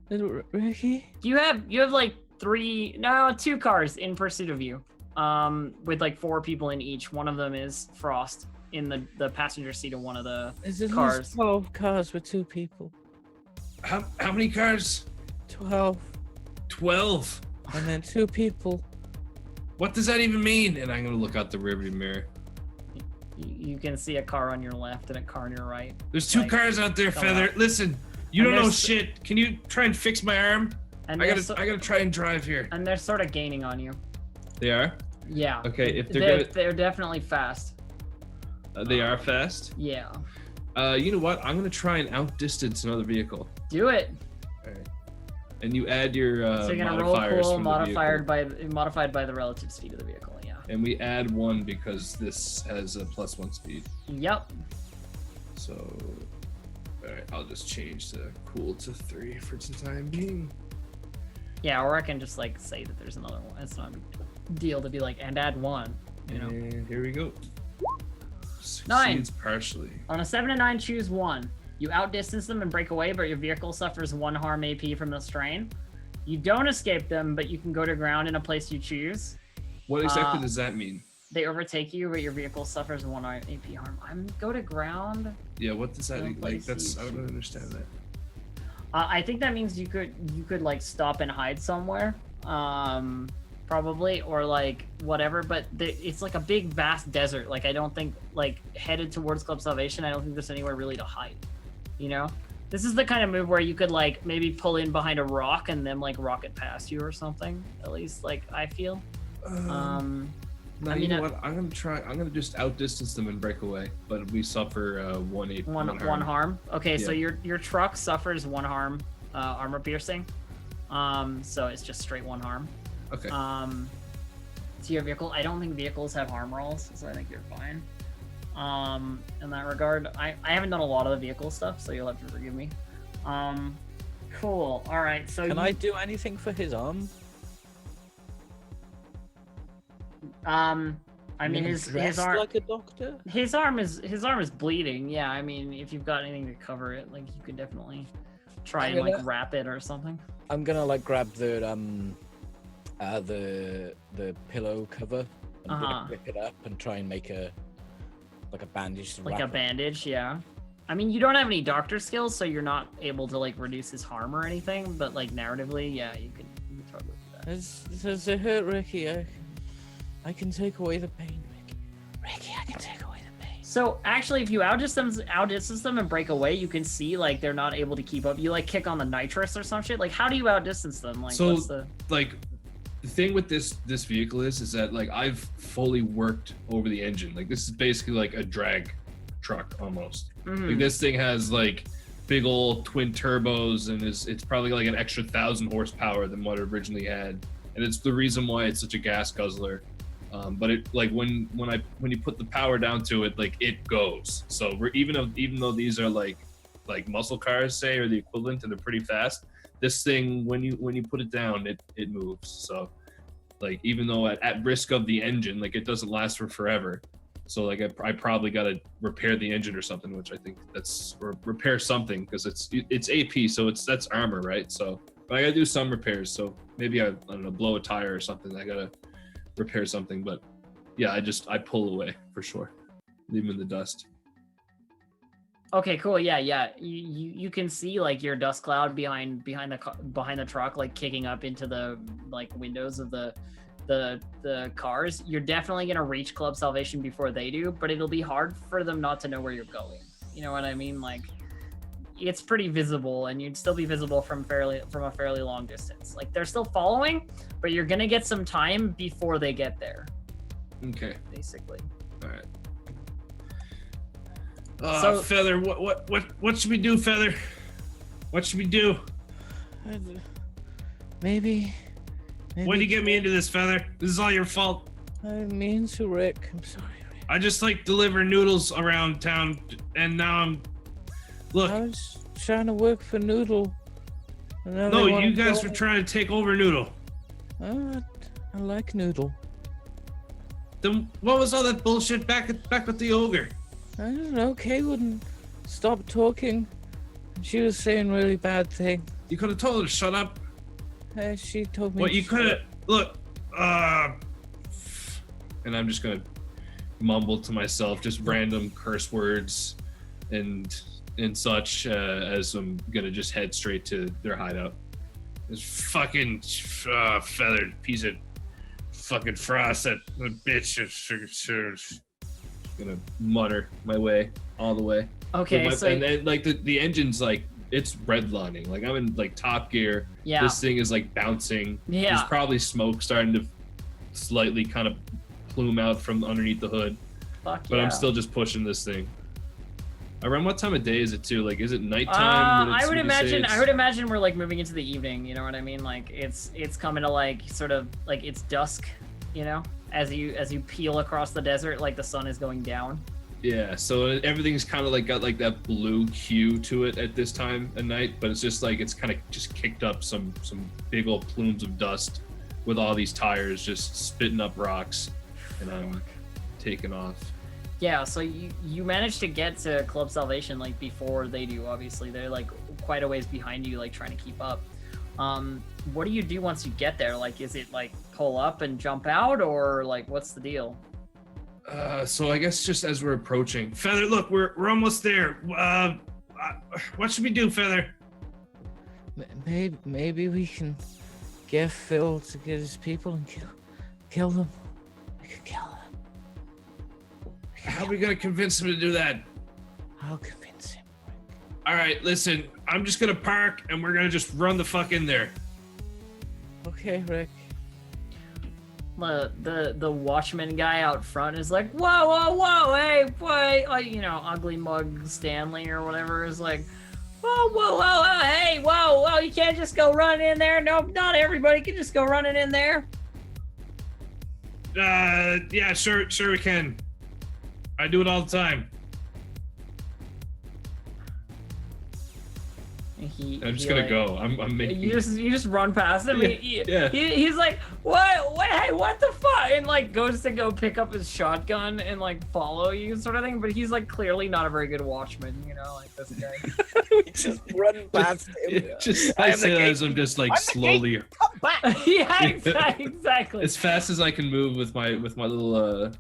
Ricky? You have like 2 cars in pursuit of you. With like 4 people in each. One of them is Frost in the passenger seat of one of the There's at cars. least 12 cars with 2 people. How many cars? 12. 12. And then 2 people. What does that even mean? And I'm gonna look out the rearview mirror. You can see a car on your left and a car on your right. There's 2 Like, cars out there, coming Feather. out. Listen, you And don't know there's- shit. Can you try and fix my arm? And I they're gotta try and drive here. and they're sort of gaining on you. They are? Yeah. Okay, if they're they're definitely fast. they are fast. Yeah. You know what? I'm gonna try and outdistance another vehicle. Do it. Alright. And you add your So you're gonna roll modifiers cool, from the modified by the relative speed of the vehicle. Yeah. And we add 1 because this has a +1 speed. Yep. So, alright, I'll just change the cool to 3 for the time being. Yeah, or I can just like say that there's another one. It's not a big deal to be like and add 1. You know. And here we go. 9. Succeeds partially. On a 7 and 9, choose 1. You outdistance them and break away, but your vehicle suffers 1 harm AP from the strain. You don't escape them, but you can go to ground in a place you choose. What exactly does that mean? They overtake you, but your vehicle suffers 1 AP harm. Go to ground. Yeah, what does that No mean? Like, place that's you I don't understand that. I think that means you could like stop and hide somewhere, probably, or like whatever. But it's like a big, vast desert. Like I don't think like headed towards Club Salvation. I don't think there's anywhere really to hide. You know, this is the kind of move where you could like maybe pull in behind a rock and then like rocket past you or something. At least like I feel. No, I you mean, know what? I'm gonna just outdistance them and break away, but we suffer 1 AP. One harm. Okay, so Yeah. your truck suffers 1 harm, armor piercing. So it's just straight 1 harm. Okay. To your vehicle, I don't think vehicles have harm rolls, so I think you're fine. In that regard, I haven't done a lot of the vehicle stuff, so you'll have to forgive me. Cool. All right. So Can I do anything for his arm? I mean, his dressed arm. like a doctor? His arm is bleeding. Yeah, I mean, if you've got anything to cover it, like you could definitely try and like wrap it or something. I'm gonna like grab the pillow cover and Uh-huh. rip it up and try and make a bandage to Like wrap a it. bandage, yeah. I mean, you don't have any doctor skills, so you're not able to like reduce his harm or anything. But like narratively, yeah, you could totally do that. Does it hurt, Ricky? I can take away the pain, Ricky. Ricky, I can take away the pain. So actually, if you outdistance them and break away, you can see like they're not able to keep up. You like kick on the nitrous or some shit. Like, how do you outdistance them? Like, So- what's the? Like, the thing with this vehicle is that like I've fully worked over the engine. Like this is basically like a drag truck almost. Mhm. Like this thing has like big old twin turbos and it's probably like an extra 1,000 horsepower than what it originally had, and it's the reason why it's such a gas guzzler. But it like when you put the power down to it, like it goes. So we're even though these are like muscle cars, say, or the equivalent, and they're pretty fast. This thing, when you put it down, it moves. So like even though at risk of the engine, like it doesn't last for forever. So like I probably got to repair the engine or something, which I think or repair something because it's AP, so that's armor, right? So but I got to do some repairs. So maybe I don't know, blow a tire or something. I got to repair something, but yeah, I pull away for sure, leave him in the dust. Okay, cool. Yeah. You can see like your dust cloud behind the truck, like kicking up into the like windows of the the cars, you're definitely gonna reach Club Salvation before they do, but it'll be hard for them not to know where you're going. You know what I mean? Like, it's pretty visible, and you'd still be visible from a fairly long distance. Like, they're still following, but you're gonna get some time before they get there. Okay. Basically. All right. Feather, what should we do, Feather? What should we do? Maybe. Why'd you get me into this, Feather? This is all your fault. I didn't mean to, Rick. I'm sorry, Rick. I just like deliver noodles around town, and now I'm. Look. I was trying to work for Noodle. No, you guys were trying to take over Noodle. I like Noodle. Then what was all that bullshit back with the ogre? I don't know. Kay wouldn't stop talking. She was saying really bad things. You could have told her to shut up. She told me. What you could have look. And I'm just gonna mumble to myself just random curse words and such as I'm gonna just head straight to their hideout. This fucking feathered piece of fucking frost, that bitch is gonna mutter my way all the way. Okay, and then like the engine's like it's redlining. Like I'm in like top gear. Yeah. This thing is like bouncing. Yeah. There's probably smoke starting to slightly kind of plume out from underneath the hood. Fuck But yeah. I'm still just pushing this thing. Around what time of day is it too? Like, is it nighttime? I would imagine we're like moving into the evening. You know what I mean? Like it's coming to like sort of like it's dusk. You know, as you peel across the desert, like the sun is going down. Yeah. So everything's kind of like got like that blue hue to it at this time of night, but it's just like it's kind of just kicked up some big old plumes of dust with all these tires just spitting up rocks, and I'm taking off. Yeah, so you managed to get to Club Salvation like before they do. Obviously, they're like quite a ways behind you, like trying to keep up. What do you do once you get there? Like, is it like pull up and jump out, or like what's the deal? So I guess just as we're approaching, Feather, look, we're almost there. What should we do, Feather? Maybe we can get Phil to get his people and kill them. We could kill them. How are we gonna convince him to do that? I'll convince him. All right, listen, I'm just gonna park and we're gonna just run the fuck in there. Okay, Rick. The watchman guy out front is like, whoa, hey, boy, like, you know, Ugly Mug Stanley or whatever is like, whoa, hey, whoa, you can't just go running in there. No, not everybody can just go running in there. Yeah, sure we can. I do it all the time. I'm just gonna go. I'm making. You just run past him. Yeah. He's like, what the fuck? And like goes to go pick up his shotgun and like follow you, sort of thing. But he's like clearly not a very good watchman, you know, like this guy. We just run past him. I say that as I'm just like slowly. Come back. Yeah, exactly. As fast as I can move with my little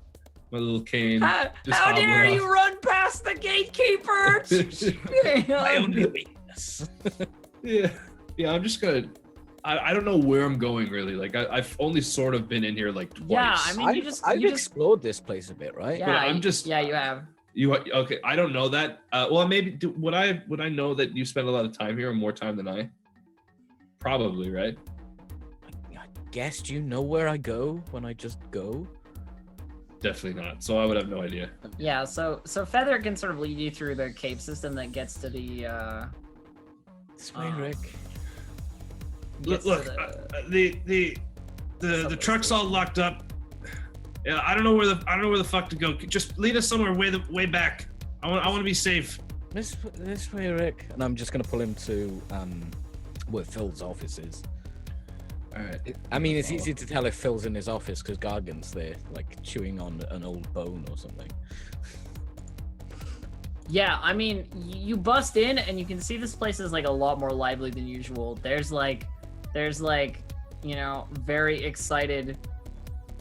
cane. How dare you run past the gatekeeper? My only weakness. Yeah, I'm just gonna. I don't know where I'm going really. Like I've only sort of been in here like twice. Yeah, I mean, I've explored this place a bit, right? Yeah, but I'm just. Yeah, you have. You okay? I don't know that. Well, maybe would I know that you spend a lot of time here, or more time than I? Probably, right? I guess you know where I go when I just go. Definitely not. So I would have no idea. Yeah, so Feather can sort of lead you through the cave system that gets to the. This way, Rick. Look, the truck's all locked up. Yeah, I don't know where the fuck to go. Just lead us somewhere way back. I want to be safe. This way, Rick. And I'm just gonna pull him to where Phil's office is. All right. I mean, it's easy to tell if Phil's in his office because Gargan's there, like chewing on an old bone or something. Yeah, I mean, you bust in and you can see this place is like a lot more lively than usual. There's like, you know, very excited.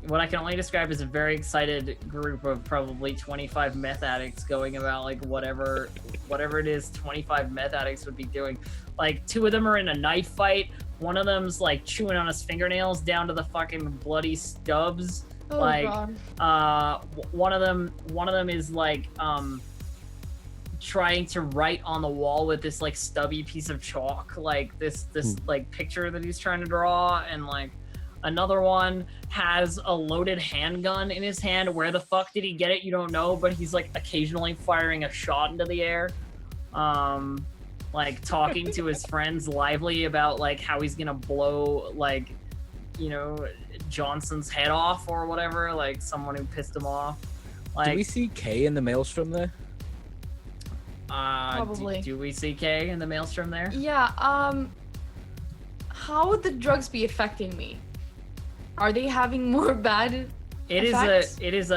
What I can only describe as a very excited group of probably 25 meth addicts going about like whatever it is 25 meth addicts would be doing. Like 2 of them are in a knife fight. One of them's like chewing on his fingernails down to the fucking bloody stubs. Oh Like, god. one of them is like trying to write on the wall with this like stubby piece of chalk, like this like picture that he's trying to draw, and like another one has a loaded handgun in his hand. Where the fuck did he get it? You don't know, but he's like occasionally firing a shot into the air. Like talking to his friends lively about like how he's gonna blow like, you know, Johnson's head off or whatever, like someone who pissed him off. Like, Do we see Kay in the maelstrom there? Probably. Do we see Kay in the maelstrom there? Yeah, how would the drugs be affecting me? Are they having more bad effects? It is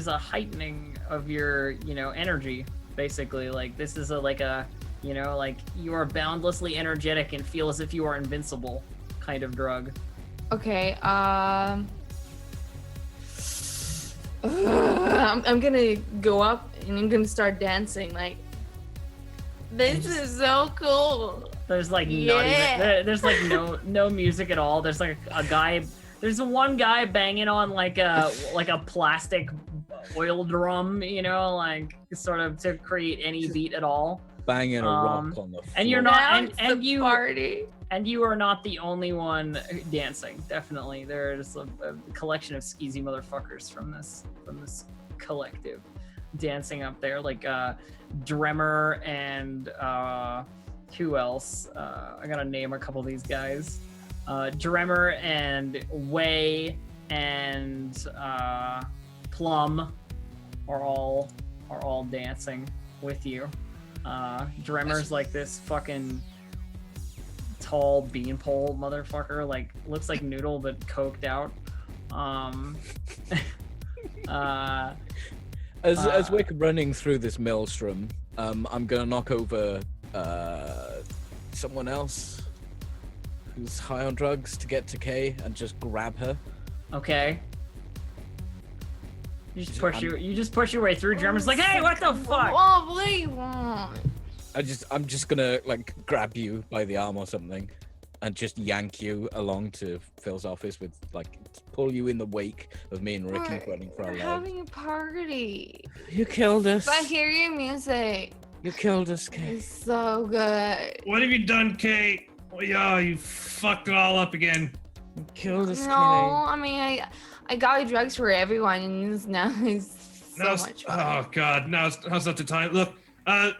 a heightening of your, you know, energy, basically. Like this is like a, you know, like you are boundlessly energetic and feel as if you are invincible kind of drug. Okay, I'm gonna go up and I'm gonna start dancing. Like, this is so cool. There's like Yeah. there's like no music at all. There's like a guy. There's one guy banging on like a plastic oil drum, you know, like sort of to create any beat at all. Banging a rock on the floor. And you're Now not, it's and the you party. And you are not the only one dancing. Definitely, there's a collection of skeezy motherfuckers from this collective dancing up there, like Dremmer and who else? I gotta name a couple of these guys. Dremmer and Way and Plum are all dancing with you. Dremmer's like this fucking tall beanpole motherfucker, like looks like Noodle but coked out. As we're running through this maelstrom, I'm gonna knock over someone else who's high on drugs to get to Kay and just grab her. Okay. You just push your way through. Drummer's like, hey, what the fuck? Oh, what do you want? I'm just gonna like grab you by the arm or something and just yank you along to Phil's office with like pull you in the wake of me and Ricky running for our We're lives. having a party. You killed us. But hear your music. You killed us, Kay. It's so good. What have you done, Kate? Oh, yeah, you fucked it all up again. You killed us, No, I mean I got drugs for everyone, and now it's so much fun. Oh God, now's not the time. Look,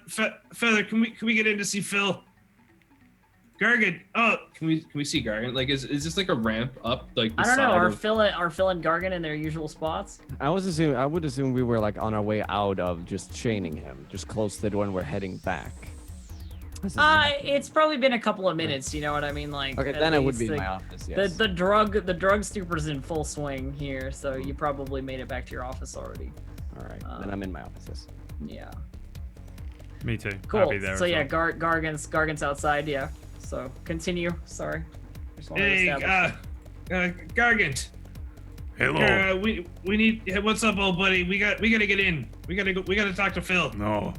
Feather, can we get in to see Phil? Gargan, Can we see Gargan? Like, is this like a ramp up? Like, the I don't know. side Are Phil and Gargan in their usual spots? I would assume we were like on our way out of just chaining him, just close to the door and we're heading back. It's probably been a couple of minutes. You know what I mean? Like, Okay, at then I would least be in the- my office. Yes. The drug stupor's in full swing here, so you probably made it back to your office already. All right, then I'm in my office. Yes. Yeah. Me too. Cool. I'll be there So as yeah, well. Gargan's outside. Yeah. So continue. Sorry. Just wanted to Hey, establish- Gargant. Hello. We need. Hey, what's up, old buddy? We gotta get in. We gotta talk to Phil. No.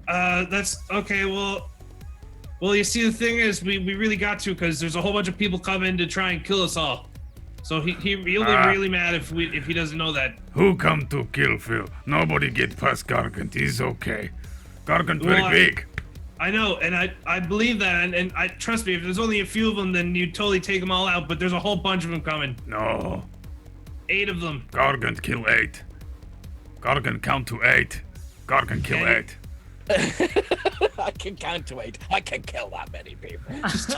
That's okay. Well, you see, the thing is, we really got to, because there's a whole bunch of people coming to try and kill us all. So he'll be really mad if he doesn't know that. Who come to kill Phil? Nobody get past Gargant. He's okay. Gargant very Well, big. I know, and I believe that, and I trust me. If there's only a few of them, then you totally take them all out. But there's a whole bunch of them coming. No. 8 of them. Gargant kill 8. Gargant count to 8. Gargant kill Okay. 8. I can count to 8. I can kill that many people. I just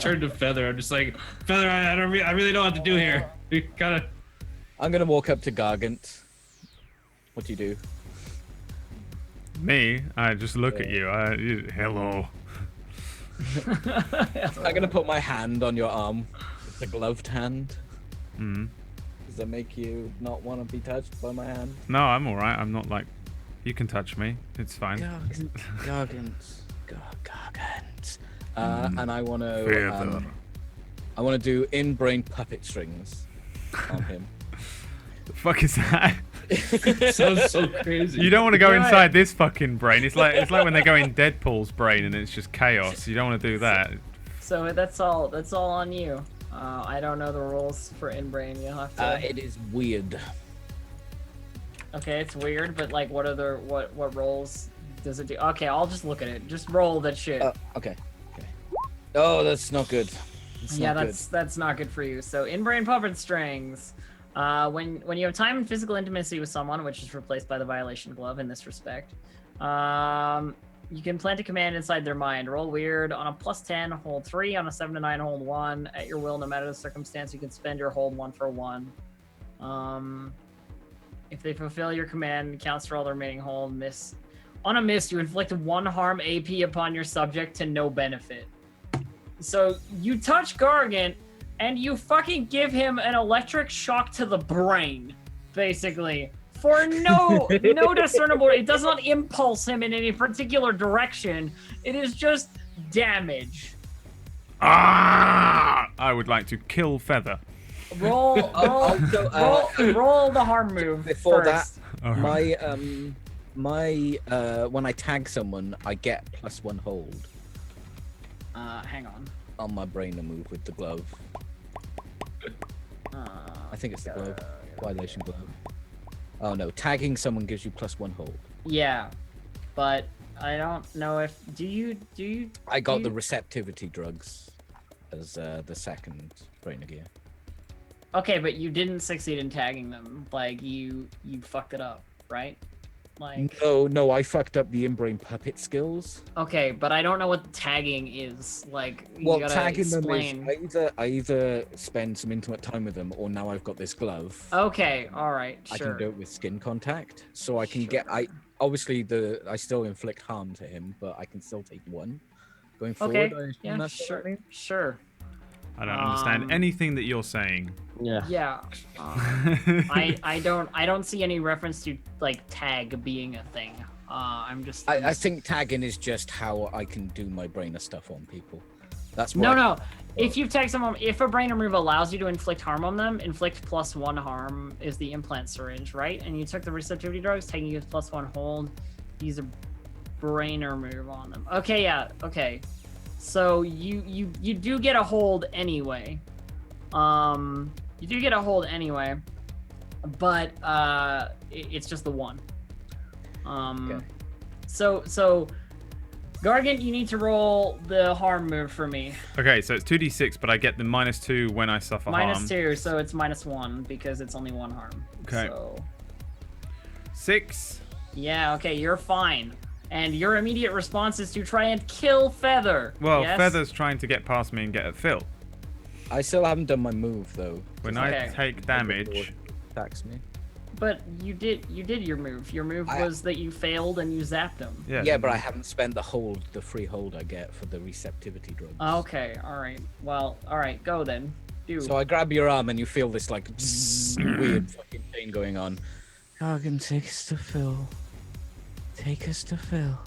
turned to Feather. I'm just like, Feather, I really don't know what to do here. We gotta. I'm gonna walk up to Gargant. What do you do? Me? I just look at you. Hello. I'm gonna put my hand on your arm. It's a gloved hand. Mm. Does that make you not want to be touched by my hand? No, I'm all right. I'm not like. You can touch me. It's fine. Gargant. Gargant. And I want Feather. to do in-brain puppet strings on him. The fuck is that? sounds so crazy. You don't want to go inside this fucking brain. It's like when they go in Deadpool's brain and it's just chaos. You don't want to do that. So that's all on you. I don't know the rules for in-brain. You'll have to. It is weird. Okay, it's weird, but like, what roles does it do? Okay, I'll just look at it. Just roll that shit. Okay. Oh, that's not good. That's not good for you. So in-brain puppet strings. When you have time and physical intimacy with someone, which is replaced by the violation glove in this respect, you can plant a command inside their mind. Roll weird on a +10, hold 3. On a 7 to 9, hold 1. At your will, no matter the circumstance, you can spend your hold 1 for 1. If they fulfill your command, it counts for all the remaining hold. Miss. On a miss, you inflict 1 harm AP upon your subject to no benefit. So you touch Gargant, and you fucking give him an electric shock to the brain, basically. For no discernible, it does not impulse him in any particular direction. It is just damage. I would like to kill Feather. Roll the harm move Before first. that, my when I tag someone, I get +1 hold Hang on. on my brainer move with the glove. I think it's the glove, violation glove. Oh no, tagging someone gives you +1 hold. Yeah, but I don't know if do you. I got the receptivity drugs as the second brainer gear. Okay, but you didn't succeed in tagging them. Like you fucked it up, right? Like No, I fucked up the in-brain puppet skills. okay, but I don't know what tagging is. Like you Well, gotta tagging explain. them is I either spend some intimate time with them, or now I've got this glove. Okay, all right, I sure. can do it with skin contact, so I can Sure. get. I still inflict harm to him, but I can still take 1 going forward. Okay, I assume yeah, that's what sure, I mean? sure. I don't understand anything that you're saying. Yeah. Yeah. I don't see any reference to like tag being a thing. I'm just. I think tagging is just how I can do my brainer stuff on people. That's what No. If you tag someone, if a brainer move allows you to inflict harm on them, inflict +1 harm is the implant syringe, right? And you took the receptivity drugs, taking you +1 hold. Use a brainer move on them. Okay, yeah, okay. So you do get a hold anyway. You do get a hold anyway, but it's just the 1. Okay. So Gargant, you need to roll the harm move for me. Okay, so it's 2d6, but I get the -2 when I suffer harm. -2, so it's -1 because it's only 1 harm. Okay. So 6. yeah, okay, you're fine. And your immediate response is to try and kill Feather. Well, yes? Feather's trying to get past me and get at Phil. I still haven't done my move though. When Okay. I take damage, Attacks me. But you did your move. Your move was that you failed and you zapped him. Yeah, but I haven't spent the free hold I get for the receptivity drugs. Okay, all right. Well, all right, go then. Do. So I grab your arm and you feel this like weird fucking pain going on. Gargan, take us to Phil. Take us to Phil.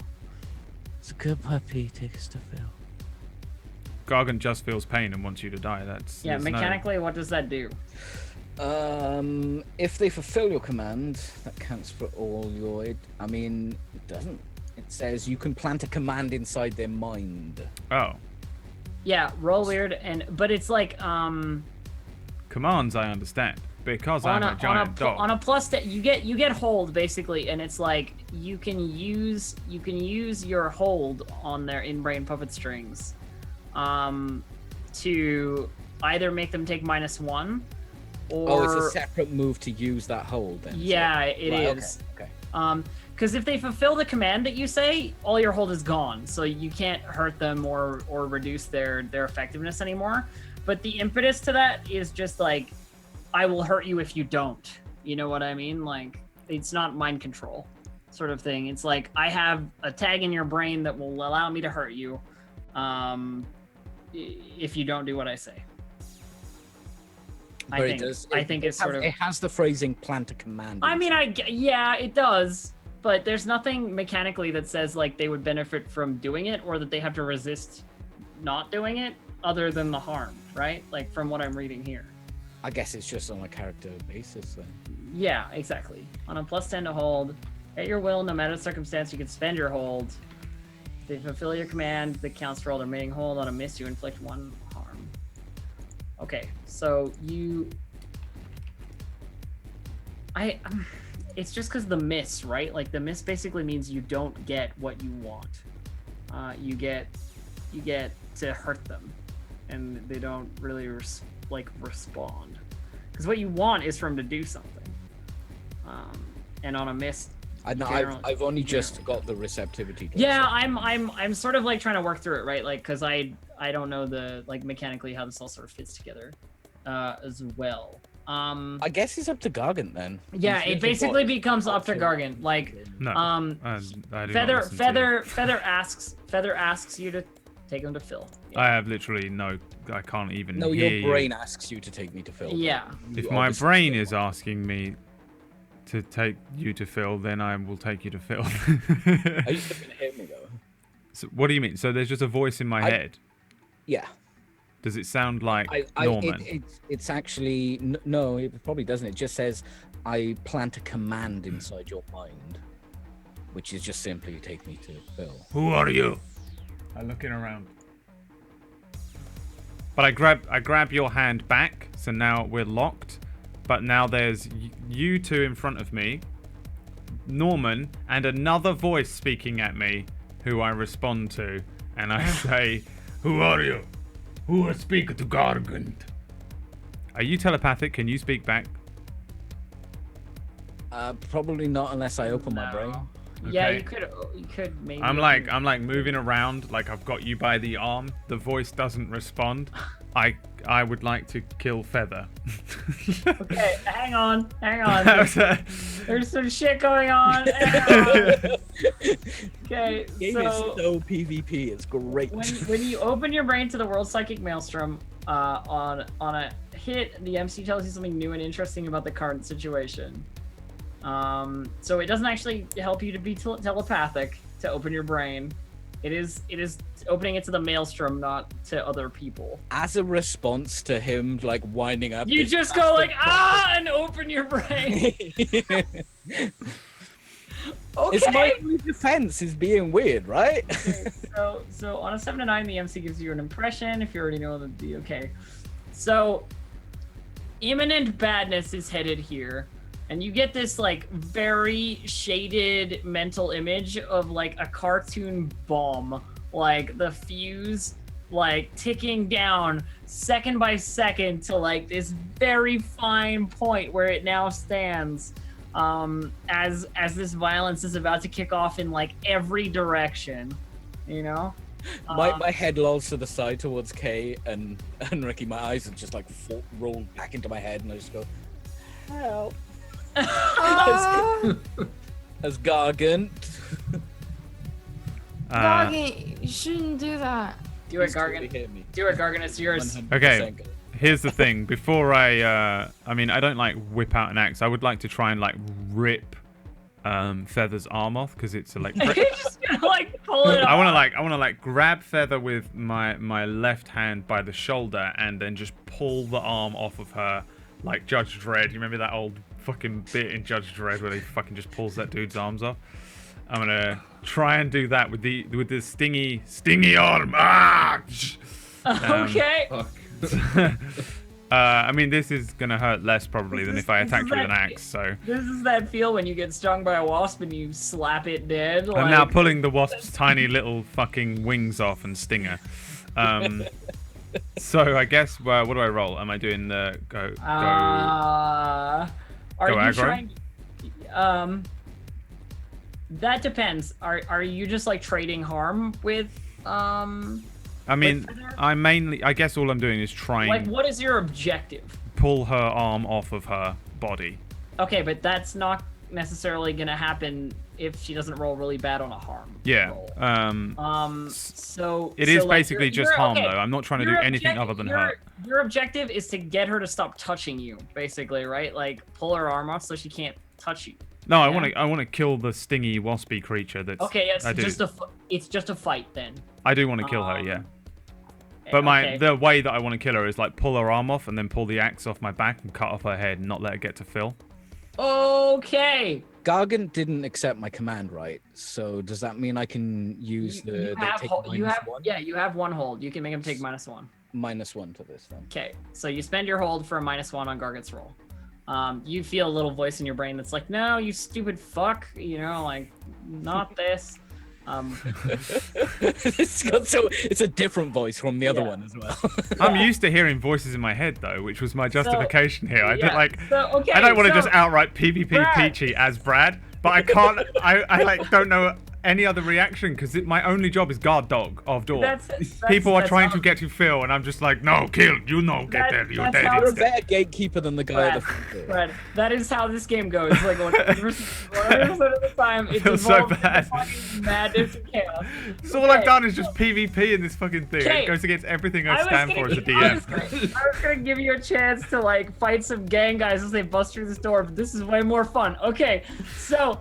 It's a good puppy. Take us to Phil. Gargant just feels pain and wants you to die. That's yeah, there's no- mechanically, what does that do? If they fulfill your command, that counts for all your. I mean, it doesn't. It says you can plant a command inside their mind. Oh, Yeah, roll weird, but it's like commands I understand because I'm a giant dog. on a plus you get hold basically, and it's like you can use your hold on their in-brain puppet strings, to either make them take -1. Or, it's a separate move to use that hold then. yeah, it is. Okay. Because if they fulfill the command that you say, all your hold is gone, so you can't hurt them or reduce their effectiveness anymore. But the impetus to that is just like, I will hurt you if you don't. You know what I mean? Like, it's not mind control sort of thing. It's like, I have a tag in your brain that will allow me to hurt you, if you don't do what I say. But I think it's sort of. It has the phrasing "plant a command." I mean, yeah, it does, but there's nothing mechanically that says like they would benefit from doing it or that they have to resist not doing it, other than the harm, right? Like from what I'm reading here. I guess it's just on a character basis then. Yeah, exactly. On a +10 to hold, at your will, no matter the circumstance, you can spend your hold. they fulfill your command, that counts for all the remaining hold. On a miss, you inflict 1 harm. Okay, so it's just because the miss, right? Like the miss basically means you don't get what you want. You get to hurt them, and they don't really respond. Because what you want is for them to do something. And on a miss, I've only just got the receptivity. Yeah, I'm sort of like trying to work through it, right? Like, because I don't know the mechanically how this all sort of fits together, as well. I guess it's up to Gargant then. Yeah, it basically becomes up to Gargant. Like, No. I do Feather not listen to you. Feather asks you to take him to Phil. I have literally no. I can't even No, hear your brain asks you to take me to Phil. Yeah. If You my obviously brain don't is want- asking me to take you to Phil, then I will take you to Phil. Are you still gonna hit me though? So what do you mean? So there's just a voice in my head. Yeah. Does it sound like Norman? It's actually no, it probably doesn't. It just says, "I plant a command inside your mind," which is just simply take me to Phil. Who are you? I'm looking around. But I grab your hand back, so now we're locked. But now there's you two in front of me, Norman, and another voice speaking at me, who I respond to, and I say, "Who are you? Who will speak to Gargant?" Are you telepathic? Can you speak back? Probably not unless I open my brain. Yeah, Okay. you could maybe. I'm like moving around, like I've got you by the arm. The voice doesn't respond. I would like to kill Feather. Okay, hang on. There's some shit going on. Hang on. Okay, Game so is so PvP. It's great. when you open your brain to the World Psychic Maelstrom, on a hit, the MC tells you something new and interesting about the current situation. So it doesn't actually help you to be telepathic to open your brain. It is opening it to the Maelstrom, not to other people. As a response to him like winding up, You this just go like bastard- and open your brain. Okay. It's my only defense is being weird, right? So on a 7 to 9, the MC gives you an impression. If you already know the okay. So imminent badness is headed here. And you get this like very shaded mental image of like a cartoon bomb, like the fuse like ticking down second by second to like this very fine point where it now stands, as this violence is about to kick off in like every direction, you know. My head lolls to the side towards Kay and Ricky. My eyes are just like rolled back into my head, and I just go, help. As Gargant. Gargant, you shouldn't do that. Do it, He's totally Gargant. hit me. Do it, Gargant. It's yours. 100% Okay. go. Here's the thing. Before I mean, I don't like whip out an axe. I would like to try and like rip Feather's arm off because it's electric. You're just gonna like pull it off. I want to like grab Feather with my left hand by the shoulder and then just pull the arm off of her, like Judge Dredd. You remember that old fucking bit in Judge Dredd where he fucking just pulls that dude's arms off? I'm gonna try and do that with the stingy arm. Ah! Okay. Fuck. I mean, this is gonna hurt less probably than if I attacked you with an axe. So This is that feel when you get stung by a wasp and you slap it dead. Like, I'm now pulling the wasp's tiny little fucking wings off and stinger. So I guess what do I roll? Am I doing the go? Are Go you aggro? trying? That depends. Are you just like trading harm with I mean, Feather? I guess all I'm doing is trying like what is your objective? pull her arm off of her body. Okay, but that's not necessarily gonna happen if she doesn't roll really bad on a harm. Yeah. roll. So It is so, like, basically your- just your- harm okay, though. I'm not trying to do your anything objective- other than your- hurt. Your objective is to get her to stop touching you, basically, right? Like pull her arm off so she can't touch you. No, Yeah. I want to kill the stingy waspy creature. That's Okay, yes, I do. it's just a fight then. I do want to kill her, yeah. But Okay. the way that I want to kill her is like pull her arm off and then pull the axe off my back and cut off her head and not let her get to Phil. Okay. Gargant didn't accept my command, right? So does that mean I can use you have one hold. You can make him take -1. -1 to this then? Okay, so you spend your hold for a -1 on Gargant's roll. You feel a little voice in your brain that's like, no, you stupid fuck, you know, like, not this. It's a different voice from the other one as well. I'm used to hearing voices in my head though, which was my justification here. I did like, okay, I don't want to just outright PvP Brad. Peachy as Brad, but I can't. I like don't know any other reaction because my only job is guard dog of door. People are trying to get to Phil, and I'm just like, no, kill, you know, get there, you're dead. You're a better gatekeeper than the guy at the front door. Brad, that is how this game goes. Like 100% of the time, it's feels so involved in bad. fucking madness and chaos. So all I've done is just PvP in this fucking thing. Okay. It goes against everything I stand for as a DM. I was gonna give you a chance to like fight some gang guys as they bust through this door, but this is way more fun. Okay, so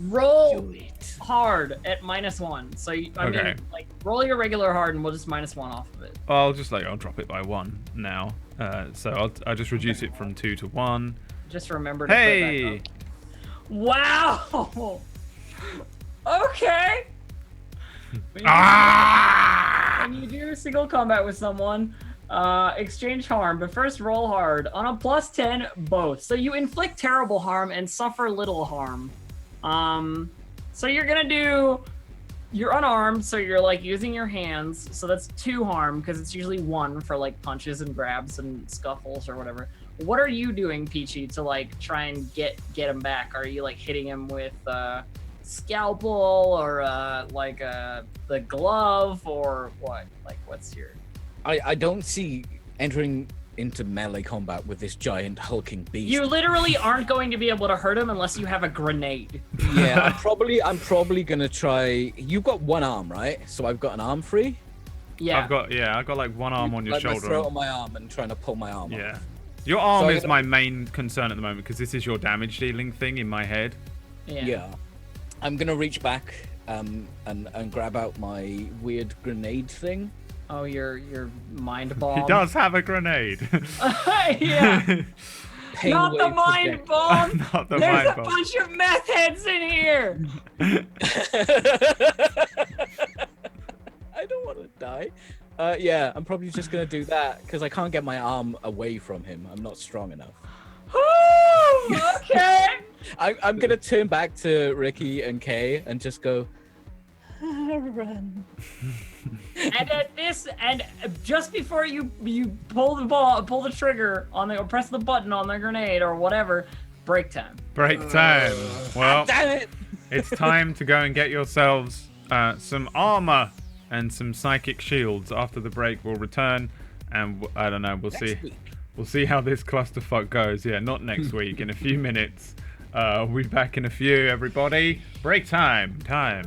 roll hard at -1. So I mean, like roll your regular hard, and we'll just -1 off of it. I'll just I'll drop it by 1 now. So I'll just reduce it from 2 to 1. Just remember to put it back up. Wow. Okay. When you do single combat with someone, exchange harm, but first roll hard. On a +10, both. So you inflict terrible harm and suffer little harm. So you're gonna you're unarmed, so you're like using your hands, so that's 2 harm, because it's usually 1 for like punches and grabs and scuffles or whatever. What are you doing, Peachy, to like try and get him back? Are you like hitting him with scalpel or the glove or what? Like what's your... I don't see entering into melee combat with this giant hulking beast. You literally aren't going to be able to hurt him unless you have a grenade. Yeah, I'm probably gonna try. You've got 1 arm, right? So I've got an arm free. Yeah. I've got like 1 arm on your shoulder. Throw it on my arm and trying to pull my arm off. Your arm is my main concern at the moment because this is your damage dealing thing in my head. Yeah. I'm gonna reach back and grab out my weird grenade thing. Oh, your mind bomb. He does have a grenade. Yeah. Not the mind bomb. Not the There's mind a bomb. bunch of meth heads in here. I don't want to die. Yeah, I'm probably just gonna do that because I can't get my arm away from him. I'm not strong enough. Okay. I'm gonna turn back to Ricky and Kay and just go, run. And at this, and just before you pull the trigger on or press the button on the grenade or whatever, break time. Break time. Well, damn it! It's time to go and get yourselves some armor and some psychic shields. After the break, we'll return, and I don't know. We'll see. We'll see how this clusterfuck goes. Yeah, not next week. In a few minutes. We'll be back in a few. Everybody, break time. Time.